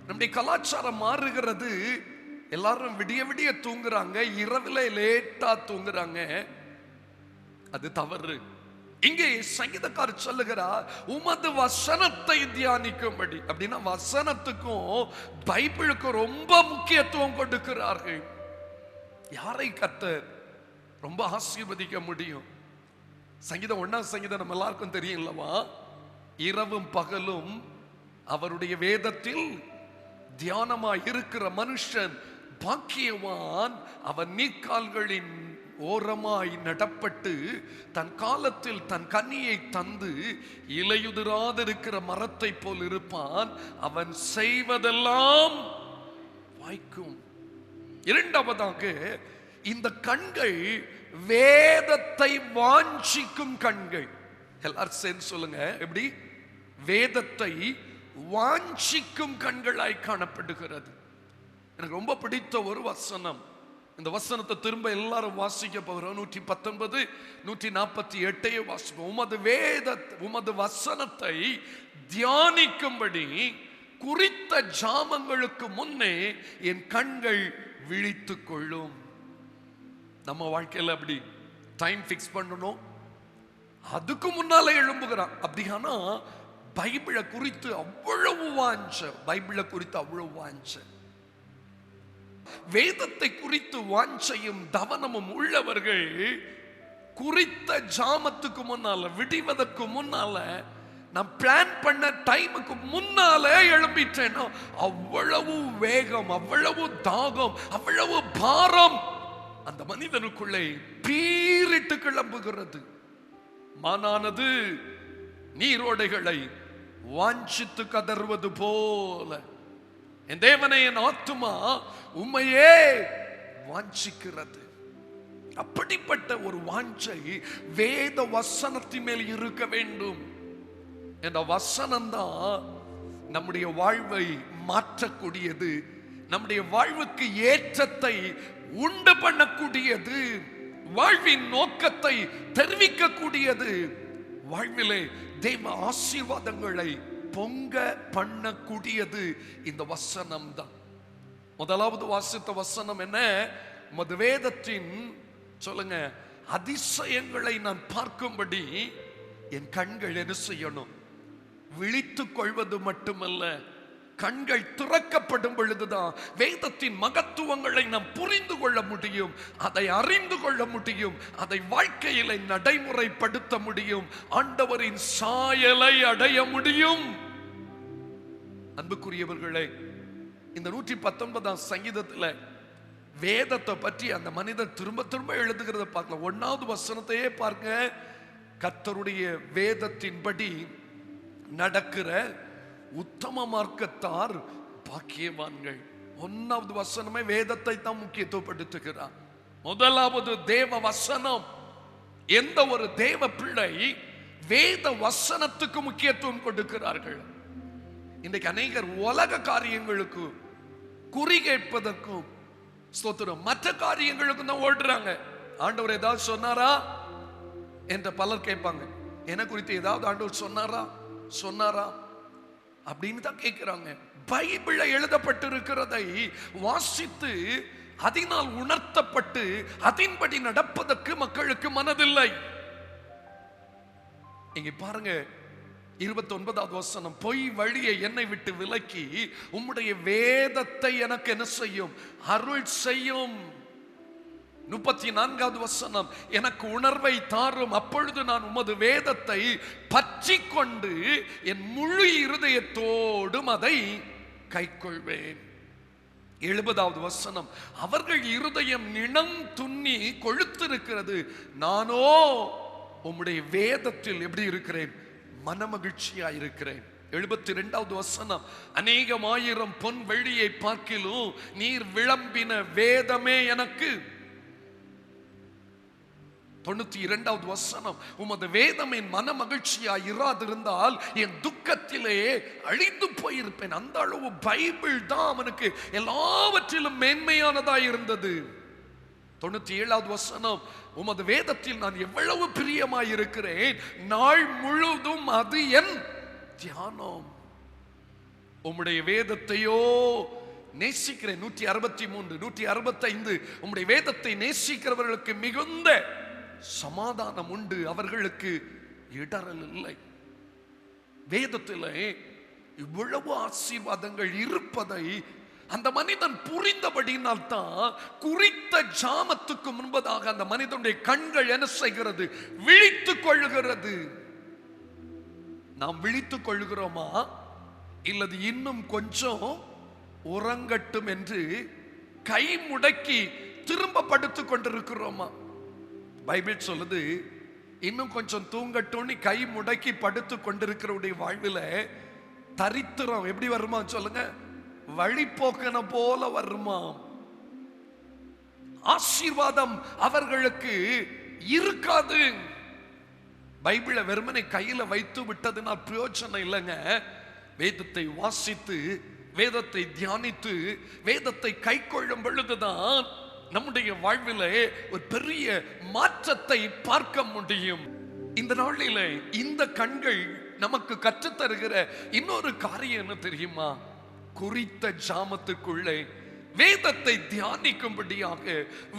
நம்முடைய கலாச்சாரம் மாறுகிறது. எல்லாரும் விடிய விடிய தூங்குறாங்க, இரவுல லேட்டா தூங்குறாங்க. அது தவறு. இங்கே சங்கீதக்காரர் சொல்லுகிறார், உமது வசனத்தை தியானிக்கும்படி. அப்படின்னா வசனத்துக்கும் பைபிளுக்கும் ரொம்ப முக்கியத்துவம் கொடுக்கிறார்கள். யாரை கர்த்தர் ரொம்ப ஆசீர்வதிக்க முடியும்? சங்கீதம் 1ஆம் சங்கீதம் நம்ம எல்லாருக்கும் தெரியும் இல்லவா? இரவும் பகலும் அவருடைய வேதத்தில் தியானமாய் இருக்கிற மனுஷன் பாக்கியவான். அவன் நீர்க்கால்களின் ஓரமாய் நடப்பட்டு தன் காலத்தில் தன் கனியை தந்து இலையுதிராதிருக்கிற மரத்தை போல் இருப்பான். அவன் செய்வதெல்லாம் வாய்க்கும். இரண்டாவதாக, இந்த கண்கள் வேதத்தை வாஞ்சிக்கும் கண்கள். எல்லாரும் சேர்ந்து சொல்லுங்க, எப்படி? வேதத்தை வாஞ்சிக்கும் கண்களாய் காணப்படுகிறது. எனக்கு ரொம்ப பிடித்த ஒரு வசனம். இந்த வசனத்தை திரும்ப எல்லாரும் வாசிக்க போகிறோம். 119, 148 வாசிப்போம். உமது வசனத்தை தியானிக்கும்படி குறித்த ஜாமங்களுக்கு முன்னே என் கண்கள் விழித்துக் கொள்ளும். நம்ம வாழ்க்கையில அப்படி டைம் ஃபிக்ஸ் பண்ணணும், அதுக்கு முன்னால எழும்புகிறான். அப்படியானா பைபிளை குறித்து அவ்வளவு வாஞ்ச, பைபிளை குறித்து அவ்வளவு வாஞ்ச, வேதத்தை குறித்து வாஞ்சையும் தவனமும் உள்ளவர்கள் குறித்த ஜாமத்துக்கு முன்னால, விடிவதற்கு முன்னால, நான் பிளான் பண்ண டைமுக்கு முன்னால எழும்பிட்டேன்னா அவ்வளவு வேகம், அவ்வளவு தாகம், அவ்வளவு பாரம் அந்த மனிதனுக்குள்ளே பீரிட்டு கிளம்புகிறது. மானானது நீரோடைகளை வாஞ்சித்து கதறுவது போல என் தேவனை, என் ஆத்துமா உம்மையே வாஞ்சிக்கிறது. அப்படிப்பட்ட ஒரு வாஞ்சை வேத வசனத்தின் மேல் இருக்க வேண்டும். இந்த வசனம் தான் நம்முடைய வாழ்வை மாற்றக்கூடியது, நம்முடைய வாழ்வுக்கு ஏற்றத்தை உண்டு பண்ணக்கூடியது, வாழ்வின் நோக்கத்தை தெரிவிக்கக்கூடியது, வாழ்விலே தேவ ஆசீர்வாதங்களை பொங்க பண்ணக்கூடியது இந்த வசனம் தான். முதலாவது வாசித்த வசனம் என்ன? உமது வேதத்தின் சொல்லுங்க அதிசயங்களை நான் பார்க்கும்படி என் கண்கள் என்ன செய்யணும்? விழித்துக் கொள்வது மட்டுமல்ல, கண்கள் திறக்கப்படும் பொழுதுதான் வேதத்தின் மகத்துவங்களை நாம் புரிந்து கொள்ள முடியும், அதை அறிந்து கொள்ள முடியும், அதை வாழ்க்கையில நடைமுறைப்படுத்த முடியும், ஆண்டவரின் சாயலை அடைய முடியும். அன்புக்குரியவர்களே, இந்த 119ஆம் சங்கீதத்துல வேதத்தை பற்றி அந்த மனிதன் திரும்ப திரும்ப எழுதுகிறத பார்க்கலாம். 1வது வசனத்தையே பார்க்க, கர்த்தருடைய வேதத்தின்படி நடக்கிற உத்தம மார்க்கத்தார் பாக்கியவான்கள். 1வது வசனமே வேதத்தை தான் முக்கியத்துவப்படுத்துகிறார். முதலாவது தேவ வசனம். எந்த ஒரு தேவ பிள்ளை வேத வசனத்துக்கு முக்கியத்துவம் கொடுக்கிறார்கள். இன்றைக்கு அநேகர் உலக காரியங்களுக்கு குறி கேட்பதற்கும் ஸ்தோத்திரம் மற்ற காரியங்களுக்கும் தான் ஓடுறாங்க. ஆண்டவர் ஏதாவது சொன்னாரா என்ற பலர் கேட்பாங்க. என்ன குறித்து ஏதாவது ஆண்டவர் சொன்னாரா அப்படின்னு தான் கேட்கிறாங்க. பைபிளில் எழுதப்பட்டிருக்கிறதை வாசித்து அதனால் உணர்த்தப்பட்டு அதன்படி நடப்பதற்கு மக்களுக்கு மனதில்லை. இங்க பாருங்க 29வது வசனம், பொய் வழியை என்னை விட்டு விலக்கி உம்முடைய வேதத்தை எனக்கு என்ன செய்யும்? அருள் செய்யும். 34வது வசனம், எனக்கு உணர்வை தாரும், அப்பொழுது நான் உமது வேதத்தை பற்றி கொண்டு என் முழு இருதயத்தோடும் அதை கைக்கொள்வேன். 70வது வசனம், அவர்கள் இருதயம் நினம் துண்ணி கொழுத்திருக்கிறது, நானோ உம்முடைய வேதத்தில் எப்படி இருக்கிறேன்? மனமகிழ்ச்சியா இருக்கிறேன். 72வது வசனம், அநேகமாயிரம் பொன் வெள்ளியை பார்க்கிலும் நீர் விளம்பின வேதமே எனக்கு. 92வது வசனம், உமது வேதம் என் மன மகிழ்ச்சியா இராதிருந்தால் என் துக்கத்திலே அழிந்து போயிருப்பேன். அந்த அளவு பைபிள் தான் அவனுக்கு எல்லாவற்றிலும் மேன்மையானதா இருந்தது. 97வது வசனம், உமது வேதத்தில் நான் எவ்வளவு பிரியமாய் இருக்கிறேன், நாள் முழுதும் அது என் தியானம். உம்முடைய வேதத்தையோ நேசிக்கிறேன். 163 165, உம்முடைய வேதத்தை நேசிக்கிறவர்களுக்கு மிகுந்த சமாதானம் உண்டு, அவர்களுக்கு இடரல் இல்லை. வேதத்திலே இவ்வளவு ஆசீர்வாதங்கள் இருப்பதை அந்த மனிதன் புரிந்தபடினால் தான் குறித்த ஜாமத்துக்கு முன்பதாக அந்த மனிதனுடைய கண்கள் என்ன செய்கிறது? விழித்துக் கொள்ளுகிறது. நாம் விழித்துக் கொள்ளுகிறோமா இல்லது இன்னும் கொஞ்சம் உறங்கட்டும் என்று கை முடக்கி திரும்ப படுத்துக் கொண்டிருக்கிறோமா? பைபிள் சொல்லுது, இன்னும் கொஞ்சம் தூங்கட்டும் கை முடக்கி படுத்து கொண்டிருக்கிறவுடைய வாழ்வில் தரித்திரம் எப்படி வருமா சொல்லுங்க? வழிபோக்கன போல வருமா? ஆசீர்வாதம் அவர்களுக்கு இருக்காது. பைபிளை வெறுமனை கையில வைத்து விட்டதுனால் பிரயோஜனம் இல்லைங்க. வேதத்தை வாசித்து வேதத்தை தியானித்து வேதத்தை கை கொள்ளும் பொழுதுதான் நம்முடைய வாழ்விலே ஒரு பெரிய மாற்றத்தை பார்க்க முடியும். இந்த நாளிலே இந்த கண்கள் நமக்கு கற்றுத்தருகிற இன்னொரு காரியம் என்ன தெரியுமா? குறித்த ஜாமத்துக்குள்ளே வேதத்தை தியானிக்கும்படியாக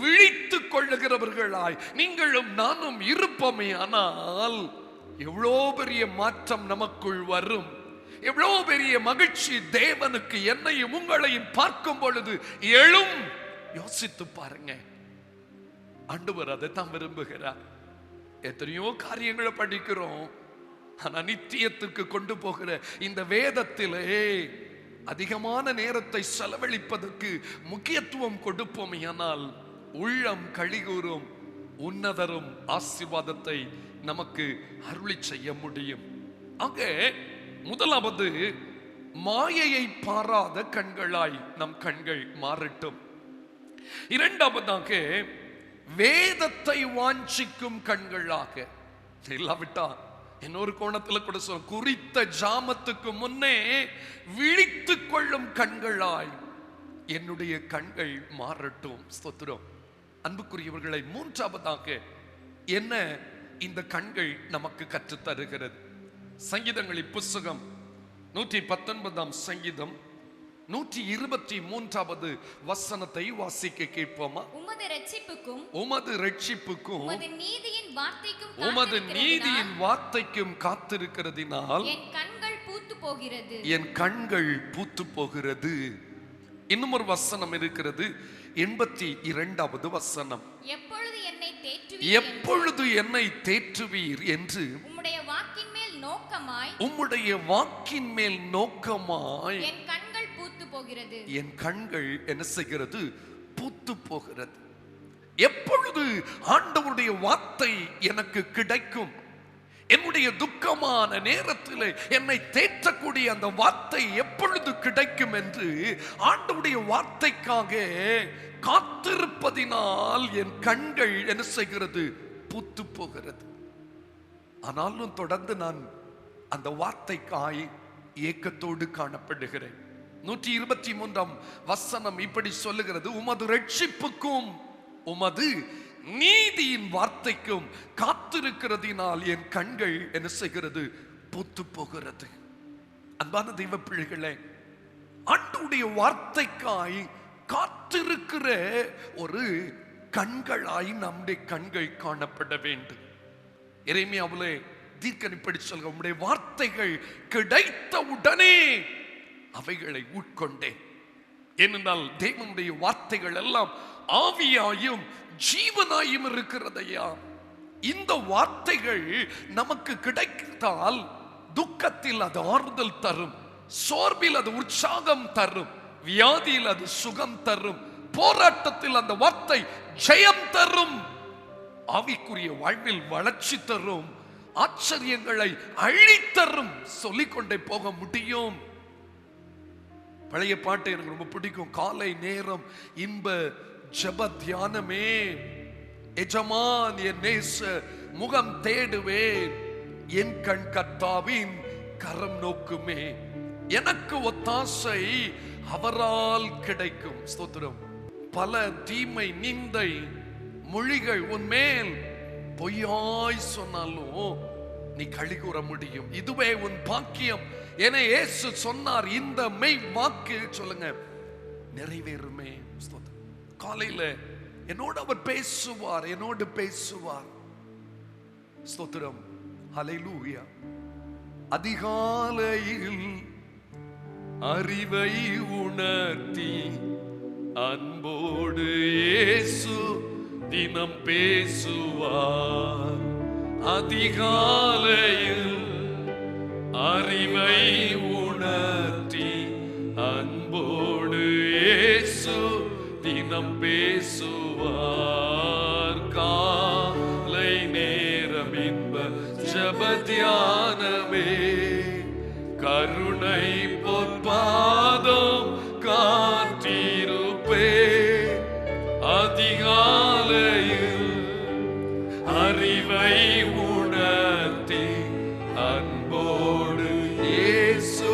விழித்துக் கொள்ளுகிறவர்களாய் நீங்களும் நானும் இருப்போமே ஆனால் எவ்வளோ பெரிய மாற்றம் நமக்குள் வரும், எவ்வளோ பெரிய மகிழ்ச்சி தேவனுக்கு என்னையும் உங்களையும் பார்க்கும் பொழுது எழும். யோசித்து பாருங்க. ஆண்டவர் அதை தான் விரும்புகிறார். எத்தனையோ காரியங்களை படிக்கிறோம், ஆனா நித்தியத்திற்கு கொண்டு போகிற இந்த வேதத்திலே அதிகமான நேரத்தை செலவழிப்பதற்கு முக்கியத்துவம் கொடுப்போம். ஆனால் உள்ளம் கழிகூறும் உன்னதரும் ஆசீர்வாதத்தை நமக்கு அருளி செய்ய முடியும். ஆக முதலாவது, மாயையை பாராத கண்களாய் நம் கண்கள் மாறட்டும். இரண்டாவதாக, வேதத்தை வாஞ்சிக்கும் கண்களாக. இல்லாவிட்டா இன்னொரு கோணத்துல கூட சொல்ல, குறித்த ஜாமத்துக்கு முன்னே விழித்துக் கொள்ளும் கண்களாய் என்னுடைய கண்கள் மாறட்டும். ஸ்தோத்திரம். அன்புக்குரியவர்களை, மூன்றாவதாக என்ன இந்த கண்கள் நமக்கு கற்றுத் தருகிறது? சங்கீதங்களின் புஸ்தகம் 119 சங்கீதம் 123 வசனத்தை வாசிக்க கேட்போமா? உமது ரட்சிப்புக்கும் உமது நீதியின் வார்த்தைக்கும் காத்திருக்கிறதினால் என் கண்கள் பூத்து போகிறது. இன்னும் ஒரு வசனம் இருக்கிறது, 82 வசனம். எப்பொழுது என்னை தேற்றுவீர் என்று உம்முடைய வாக்கின் மேல் நோக்கமாய் என் கண்கள் பூத்து போகிறது. என் கண்கள் என்ன செய்கிறது? பூத்து போகிறது. எப்பொழுது ஆண்டவருடைய வார்த்தை எனக்கு கிடைக்கும்? என்னுடைய துக்கமான நேரத்தில் என்னை தேற்றக்கூடிய அந்த வார்த்தை எப்பொழுது கிடைக்கும் என்று ஆண்டவருடைய வார்த்தைக்காக காத்திருப்பதினால் என் கண்கள் என்ன செய்கிறது? பூத்து போகிறது. ஆனாலும் தொடர்ந்து நான் அந்த வார்த்தைக்காய் ஏக்கத்தோடு காணப்படுகிறேன். 123 வசனம் இப்படி சொல்லுகிறது, உமது ரட்சிப்புக்கும் உமது நீதியின் வார்த்தைக்கும் காத்திருக்கிறதினால் என் கண்கள் என்ன செய்கிறது? பூத்து போகிறது. அன்பான தெய்வ பிள்ளைகளே, ஆண்டவருடைய வார்த்தைக்காய் காத்திருக்கிற ஒரு கண்களாய் நம்முடைய கண்கள் காணப்பட வேண்டும். எரேமியாவிலே தீர்க்கன் இப்படி சொல்க, உம்முடைய வார்த்தைகள் கிடைத்த உடனே அவைகளை உட்கொண்டேன். ஏனென்றால் தேவனுடைய வார்த்தைகள் எல்லாம் ஆவியாயும் ஜீவனாயும் இருக்கிறதையா. இந்த வார்த்தைகள் நமக்கு கிடைத்தால் துக்கத்தில் அது ஆறுதல் தரும், சோர்வில் அது உற்சாகம் தரும், வியாதியில் அது சுகம் தரும், போராட்டத்தில் அந்த வார்த்தை ஜெயம் தரும், ஆவிக்குரிய வாழ்வில் வளர்ச்சி தரும், ஆச்சரியங்களை அழித்தரும். சொல்லிக்கொண்டே போக முடியும். பழைய பாட்டு எனக்கு ரொம்ப பிடிக்கும். காலை நேரம் இன்ப ஜெப தியானமே, எஜமான் என் நேச முகம் தேடுவேன், என் கண் கர்த்தாவின் கரம் நோக்குமே, எனக்கு ஒத்தாசை அவரால் கிடைக்கும். ஸ்தோத்திரம். பல தீமை நிந்தை மொழிகள் உன்மேல் பொய்யாய் சொன்னாலும் நீ களி கூற முடியும். இதுவே உன் பாக்கியம் என இயேசு சொன்னார். இந்த மெய் வாக்கு சொல்லுங்க நிறைவேறுமே. காலையில என்னோடு அவர் பேசுவார், என்னோடு பேசுவார். ஸ்தோத்திரம். ஹல்லேலூயா. அதிகாலையில் அறிவை உணர்த்தி அன்போடு இயேசு தினம் பேசுவார். அதிகாலையில் அறிவை உணர்த்தி அன்போடு இயேசு தினம் பேசுவார். காலை நேரம் இன்ப ஜெப தியானமே, கருணை பொற்பாதம் காத்திருப்பே. அதிகாலையில் அறிவை உணர்த்தி அன்போடு இயேசு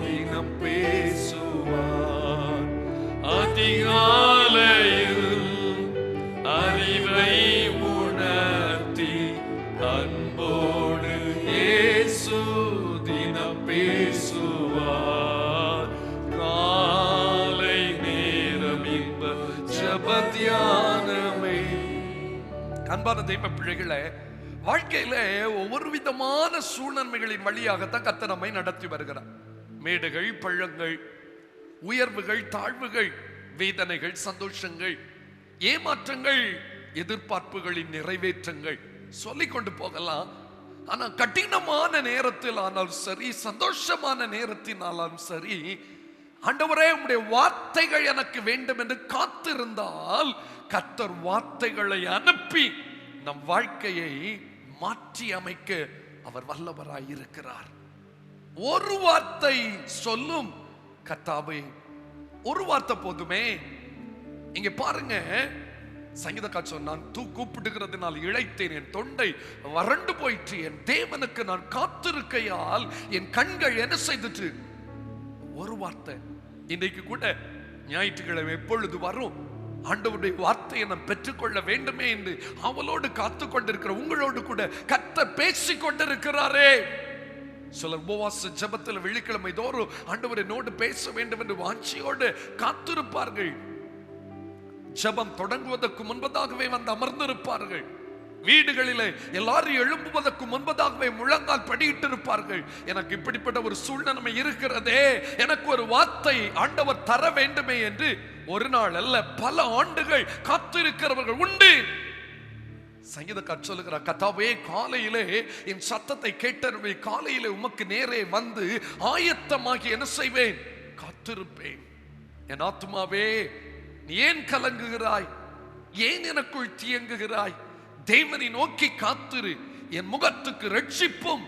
தினம் பேசுவார். அதிகாலையில் அறிவை உணர்த்தி அன்போடு இயேசு தினம் பேசுவார். காலை நேரம் அன்பான தெய்வ பிள்ளைகளே, வாழ்க்கையில ஒவ்வொரு விதமான சூழ்நிலைகளின் வழியாகத்தான் கர்த்தர் நம்மை நடத்தி வருகிறார். மேடுகள், பள்ளங்கள், உயர்வுகள், தாழ்வுகள், வேதனைகள், சந்தோஷங்கள், ஏமாற்றங்கள், எதிர்பார்ப்புகளின் நிறைவேற்றங்கள், சொல்லிக் கொண்டு போகலாம். ஆனா கடினமான நேரத்தில் ஆனாலும் சரி, சந்தோஷமான நேரத்தினாலும் சரி, ஆண்டவரே உம்முடைய வார்த்தைகள் எனக்கு வேண்டும் என்று காத்திருந்தால் கர்த்தர் வார்த்தைகளை அனுப்பி நம் வாழ்க்கையை மாற்றி அமைக்க அவர் வல்லவராய் இருக்கிறார். ஒரு வார்த்தை சொல்லும் கர்த்தாவே, ஒரு வார்த்தை போதுமே. இங்க பாருங்க, சங்கீதக்காரர் சொன்னான், கூப்பிடுகிறதுனால் இளைத்தேன், என் தொண்டை வறண்டு போயிற்று, என் தேவனுக்கு நான் காத்திருக்கையால் என் கண்கள் என்ன செய்துட்டு. ஒரு வார்த்தை. இன்றைக்கு கூட ஞாயிற்றுக்கிழமை எப்பொழுது வரும், ஆண்டவருடைய வார்த்தையை நாம் பெற்றுக்கொள்ள வேண்டுமே என்று அவளோடு காத்து கொண்டிருக்கிற உங்களோடு கூட கர்த்தர் பேசிக் கொண்டிருக்கிறாரே. சிலர் உபவாச ஜெபத்தில் வெள்ளிக்கிழமை தோறும் ஆண்டவர் என்னோடு பேச வேண்டும் என்று வாஞ்சியோடு காத்திருப்பார்கள். ஜெபம் தொடங்குவதற்கு முன்பதாகவே வந்து அமர்ந்திருப்பார்கள். வீடுகளிலே எல்லாரும் எழும்புவதற்கு முன்பதாகவே முழங்கால் படியிட்டு இருப்பார்கள். எனக்கு இப்படிப்பட்ட ஒரு சூழ்நிலை இருக்கிறதே, எனக்கு ஒரு வார்த்தை ஆண்டவர் தர வேண்டுமே என்று ஒரு நாள் அல்ல, பல ஆண்டுகள் காத்திருக்கிறவர்கள் உண்டு. சங்கீதக்காரர் சொல்லுகிறார், கர்த்தாவே காலையிலே என் சத்தத்தை கேட்டருவே, காலையிலே உமக்கு நேரே வந்து ஆயத்தமாகி என்ன செய்வேன், காத்திருப்பேன். என் ஆத்துமாவே நீ ஏன் கலங்குகிறாய், ஏன் எனக்குள் தியங்குகிறாய், தேவனை நோக்கி காத்திரு, என் முகத்துக்கு ரட்சிப்பும்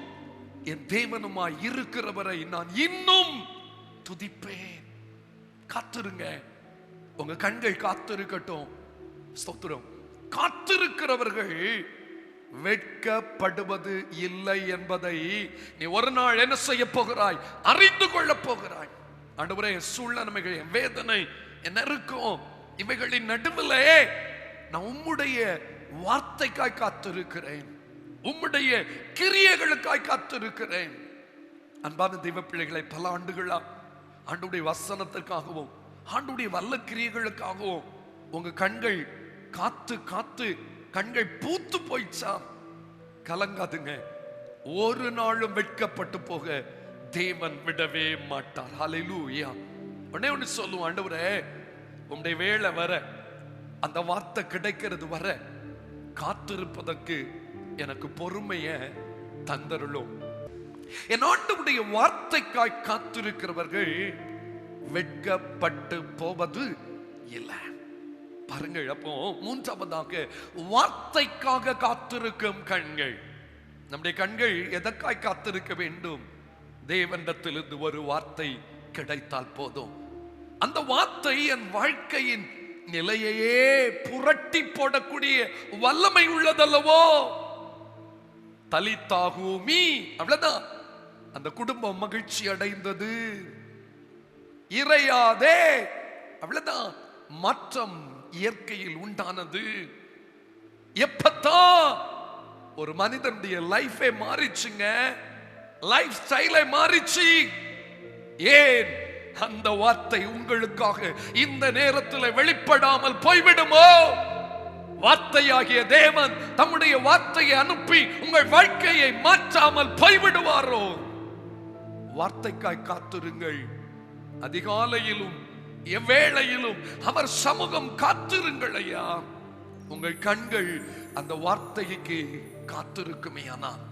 என் தேவனுமாய் இருக்கிறவரை நான் இன்னும் துதிப்பேன். காத்திருங்க, உங்க கண்கள் காத்திருக்கட்டும். ஸ்தோத்திரம். காத்திருக்கிறவர்கள் வெட்கப்படுவது இல்லை என்பதை நீ ஒரு நாள் என்ன செய்ய போகிறாய், அறிந்து கொள்ள போகிறாய். ஆண்டவரே, என் சூழ்நிலைகள், என் வேதனை, என் நெருக்கம், இவைகளின் நடுவிலே நான் உம்முடைய வார்த்தைக்காய் காத்திருக்கிறேன், உம்முடைய கிரியைகளுக்காய் காத்திருக்கிறேன். அன்பான தெய்வ பிள்ளைகளை, பல ஆண்டுகளா ஆண்டுடைய வசனத்திற்காகவும் ஆண்டுடைய வல்ல கிரியைகளுக்காகவும் உங்க கண்கள் காத்து காத்து கண்கள் பூத்து போயிச்சா, கலங்காதுங்க. ஒரு நாளும் வெட்கப்பட்டு போக தேவன் விடவே மாட்டார். ஹல்லேலூயா. உடனே ஒன்று சொல்லுவோம், ஆண்டவரே உம்முடைய வேளை வர, அந்த வார்த்தை கிடைக்கிறது வர காத்திருப்பதற்கு எனக்கு பொறுமைய தந்தருளும். என் ஆண்டவருடைய வார்த்தைக்காய் காத்திருக்கிறவர்கள் வெட்கப்பட்டு போவது இல்லை. பாருங்கள், அப்போ மூன்றாவதாக வார்த்தைக்காக காத்திருக்கும் கண்கள். நம்முடைய கண்கள் எதற்காய் காத்திருக்க வேண்டும்? தேவனிடத்திலிருந்து ஒரு வார்த்தை கிடைத்தால் போதும். அந்த வார்த்தை என் வாழ்க்கையின் நிலையையே புரட்டி போடக்கூடிய வல்லமை உள்ளதல்லவோ. தலித்தாகுமி, அவ்வளவுதான். அந்த குடும்பம் மகிழ்ச்சி அடைந்தது. இறையாதே, அவ்வளவுதான். மாற்றம் இயற்கையில் உண்டானது. எப்பத்தான் ஒரு மனிதனுடைய லைஃபே மாறிச்சுங்க, லைஃப் ஸ்டைலை மாறிச்சு. ஏன்? அந்த வார்த்தை உங்களுக்காக இந்த நேரத்தில் வெளிப்படாமல் போய்விடுமோ? வார்த்தையாகிய தேவன் தம்முடைய வார்த்தையை அனுப்பி உங்கள் வாழ்க்கையை மாற்றாமல் போய்விடுவாரோ? வார்த்தைக்காய் காத்திருங்கள். அதிகாலையிலும் எவ்வேளையிலும் அவர் சமூகம் காத்திருங்கள் ஐயா. உங்கள் கண்கள் அந்த வார்த்தைக்கு காத்திருக்குமே, ஆனால்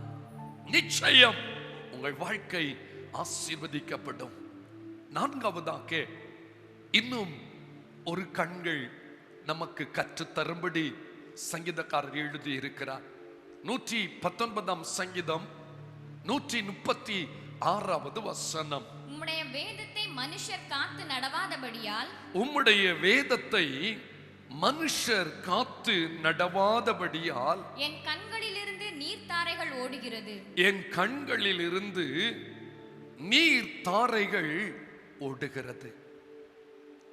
நிச்சயம் உங்கள் வாழ்க்கை ஆசீர்வதிக்கப்படும். நான்காவதாக இன்னும் ஒரு கண்கள் நமக்கு கற்று தரும்படி சங்கீதக்காரர் எழுதி இருக்கிறார். 119 சங்கீதம் 136 வசனம். உம்முடைய வேதத்தை மனுஷர் காத்து நடவாதபடியால், உம்முடைய வேதத்தை மனுஷர் காத்து நடவாதபடியால் என் கண்களிலிருந்து நீர்த்தாரைகள் ஓடுகிறது. என் கண்களிலிருந்து நீர் தாரைகள் ஓடுகிறது.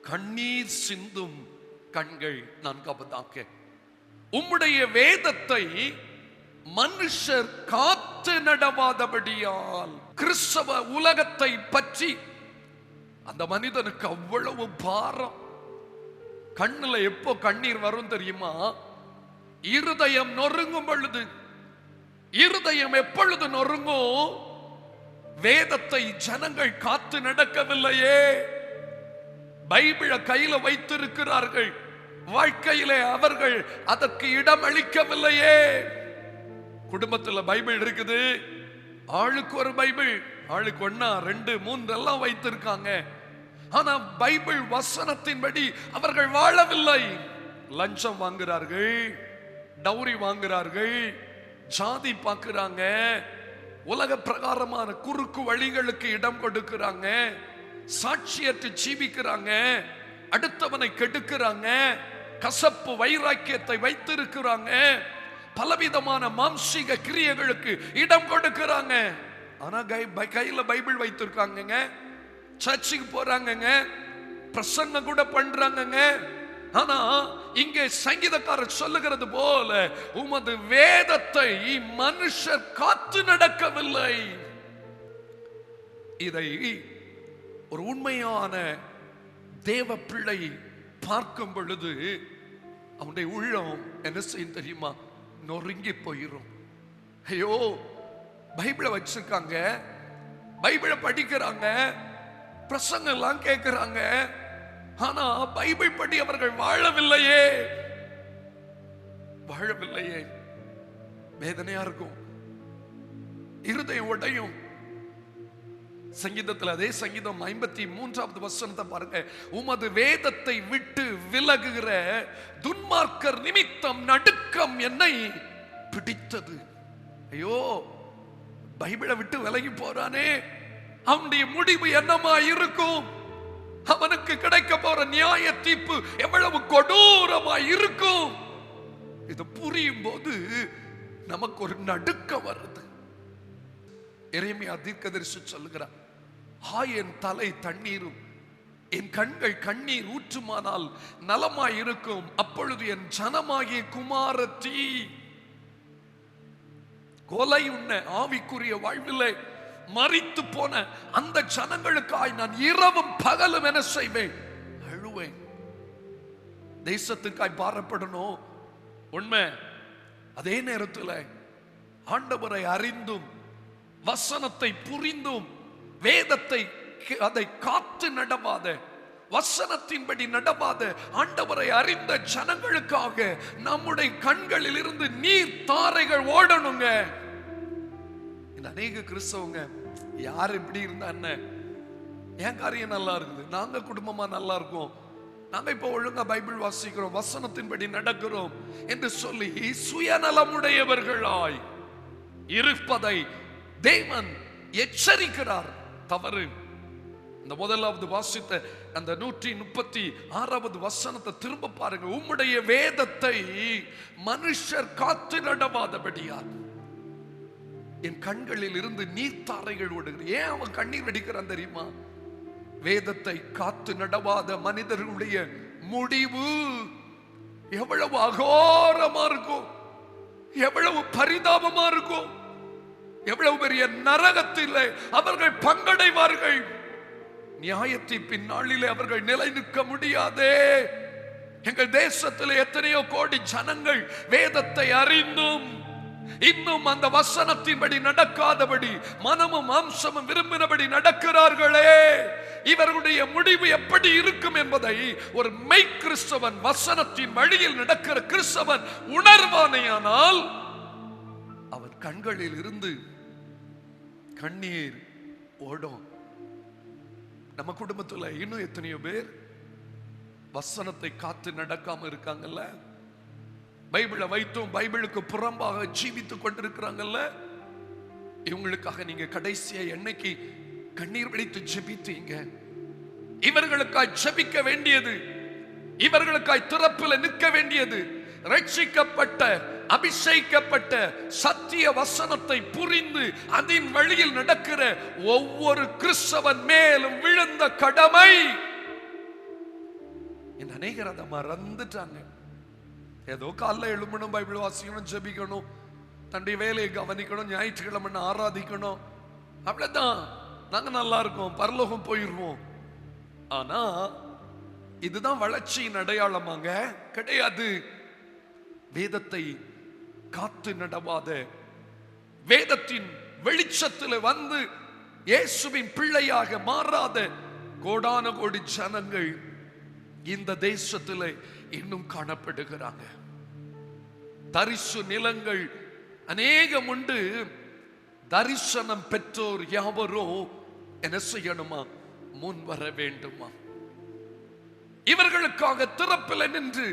கண்ணீர் சிந்தும் கண்கள். நான்காவதாக உம்முடைய வேதத்தை மனுஷர் காத்து நடவாதபடியால். கிறிஸ்தவ உலகத்தை பற்றி அந்த மனிதனுக்கு அவ்வளவு பாரம். கண்ணுல எப்போ கண்ணீர் வரும் தெரியுமா? இருதயம் நொறுங்கும் பொழுது, இருதயம் எப்பொழுது நொறுங்கும்? வேதத்தை ஜனங்கள் காத்து நடக்கவில்லையே. பைபிளை கையில வைத்திருக்கிறார்கள், வாழ்க்கையிலே அவர்கள் அதற்கு இடம் அளிக்கவில்லையே. குடும்பத்தில் பைபிள் இருக்குது, ஆளுக்கு ஒரு பைபிள், ஆளுக்கு 1 2 3 எல்லாம் வைத்திருக்காங்க. ஆனா பைபிள் வசனத்தின்படி அவர்கள் வாழவில்லை. லஞ்சம் வாங்குறார்கள், டவுரி வாங்குறார்கள், ஜாதி பார்க்கிறாங்க, உலக பிரகாரமான குறுக்கு வழிகளுக்கு இடம் கொடுக்கிறாங்க, சாட்சியற்று ஜீவிக்கிறாங்க, அடுத்தவனை கெடுக்கிறாங்க, கசப்பு வைராக்கியத்தை வைத்திருக்கிறாங்க, பலவிதமான மாம்சீக கிரியைகளுக்கு இடம் கொடுக்கிறாங்க. ஆனா கையில பைபிள் வைத்திருக்காங்க, சர்ச்சுக்கு போறாங்க, பிரசங்கம் கூட பண்றாங்க. ஆனா இங்கே சங்கீதக்காரர் சொல்லுகிறது போல, உமது வேதத்தை மனுஷர் காத்து நடக்கவில்லை. இதை ஒரு உண்மையான தேவ பிள்ளை பார்க்கும் பொழுது அவனுடைய உள்ளம் என்ன செய்யும் தெரியுமா? நொறுங்கி போயிரும். ஐயோ, பைபிளை வச்சிருக்காங்க, பைபிளை படிக்கிறாங்க, பிரசங்கம் எல்லாம் கேட்கிறாங்க, ஆனா பைபிள் படி அவர்கள் வாழவில்லையே, வாழவில்லையே. வேதனையா இருக்கும், இருதயம் உடையும். சங்கீதத்தில் அதே சங்கீதம் 53வது வசனத்தை பாருங்க. உமது வேதத்தை விட்டு விலகுகிற துன்மார்க்கர் நிமித்தம் நடுக்கம் என்னை பிடித்தது. ஐயோ, பைபிளை விட்டு விலகி போறானே, அவனுடைய முடிவு என்னமா இருக்கும்? அவனுக்கு கிடைக்க போற நியாய தீர்ப்பு எவ்வளவு கொடூரமா இருக்கும்? இது புரியும் போது நமக்கு ஒரு நடுக்கம் வருது. எரேமியா தீர்க்கதரிசி சொல்லுகிறார், என் தலை தண்ணீரும் என் கண்கள் கண்ணீர் ஊற்றுமானால் நலமாய் இருக்கும், அப்பொழுது என் ஜனமாகிய குமாரத்தி கொலை உண்ண ஆவிக்குரிய வாழ்விலே மரித்து போன அந்த ஜனங்களுக்காய் நான் இரவும் பகலும் என்ன செய்வேன்? அழுவேன். தேசத்துக்காய் பாரப்படணும் உண்மை. அதே நேரத்தில் ஆண்டவரை அறிந்தும் வசனத்தை புரிந்தும் வேதத்தை அதை காத்து நடவாத, வசனத்தின்படி நடவாத ஆண்டவரை அறிந்த ஜனங்களுக்காக நம்முடைய கண்களில் இருந்து நீர் தாரைகள் ஓடணுங்க. இந்த அநேக கிறிஸ்தவங்க யார் எப்படி இருந்தா என்ன, என் காரியம் நல்லா இருக்குது, நாங்க குடும்பமா நல்லா இருக்கோம், நாங்க இப்ப ஒழுங்கா பைபிள் வாசிக்கிறோம், வசனத்தின்படி நடக்கிறோம் என்று சொல்லி சுயநலமுடையவர்களாய் இருப்பதை தேவன் எச்சரிக்கிறார். தவறு. இந்த முதலாவது வாசித்த அந்த 136வது வசனத்தை திரும்ப பாருங்க. உம்முடைய வேதத்தை மனுஷர் காத்து நடவாதபடியார் என் கண்களில் இருந்து நீர்த்தாரைகள் ஓடுகிறது. ஏன் அவன் கண்ணீர் வெடிக்கிறான் தெரியுமா? வேதத்தை காத்து நடவாத மனிதர்களுடைய முடிவு எவ்வளவு அகோரமா இருக்கும், எவ்வளவு பரிதாபமா இருக்கும், எவ்வளவு பெரிய நரகத்தில் அவர்கள் பங்கடைவார்கள். நியாயத்தின் பின்னாளிலே அவர்கள் நிலை நிற்க முடியாதே. எங்கள் தேசத்தில் எத்தனையோ கோடி ஜனங்கள் வேதத்தை அறிந்தும் இன்னும் அந்த வசனத்தின்படி நடக்காதபடி மனமும் அம்சமும் விரும்பினபடி நடக்கிறார்களே. இவர்களுடைய முடிவு எப்படி இருக்கும் என்பதை ஒரு மெய் கிறிஸ்தவன், வசனத்தின் வழியில் நடக்கிற கிறிஸ்தவன் உணர்வானேயானால் அவன் கண்களில் இருந்து கண்ணீர் ஓடும். நம்ம குடும்பத்துல இன்னும் எத்தனையோ பேர் வசனத்தை காத்து நடக்காம இருக்காங்கல்ல, பைபிளை வைத்தும் பைபிளுக்கு புறம்பாக ஜீவித்துக் கொண்டிருக்கிறாங்கல்ல. இவங்களுக்காக நீங்க கடைசியா என்னைக்கு கண்ணீர் வடித்து ஜெபித்தீங்க? இவர்களுக்காய் ஜெபிக்க வேண்டியது, இவர்களுக்காய் திறப்பில் நிற்க வேண்டியது ரட்சிக்கப்பட்ட அபிஷேகிக்கப்பட்ட சத்திய வசனத்தை புரிந்து அதன் வழியில் நடக்கிற ஒவ்வொரு கிறிஸ்தவன் மேலும் விழுந்த கடமை. இந்த அநேகர் அதை மறந்துட்டாங்க. ஏதோ காலைல எழும்பணும், பைபிள் வாசிக்கணும், ஜெபிக்கணும், தன்னுடைய வேலையை கவனிக்கணும், ஞாயிற்றுக்கிழமை ஆராதிக்கணும், அவ்வளவுதான், நாங்க நல்லா இருக்கோம், பரலோகம் போயிடுவோம். ஆனா இதுதான் வளர்ச்சியின் அடையாளமாங்க? கிடையாது. வேதத்தை காத்து நடவாத, வேதத்தின் வெளிச்சத்தில் வந்து இயேசுவின் பிள்ளையாக மாறாத கோடான கோடி ஜனங்கள் இந்த தேசத்தில் இன்னும் காணப்படுகிறாங்க. தரிசு நிலங்கள் அநேகம் உண்டு. தரிசனம் பெற்றோர் யாவரோ என்ன செய்யணுமா? முன் வர வேண்டுமா? இவர்களுக்காக திறப்பில் நின்று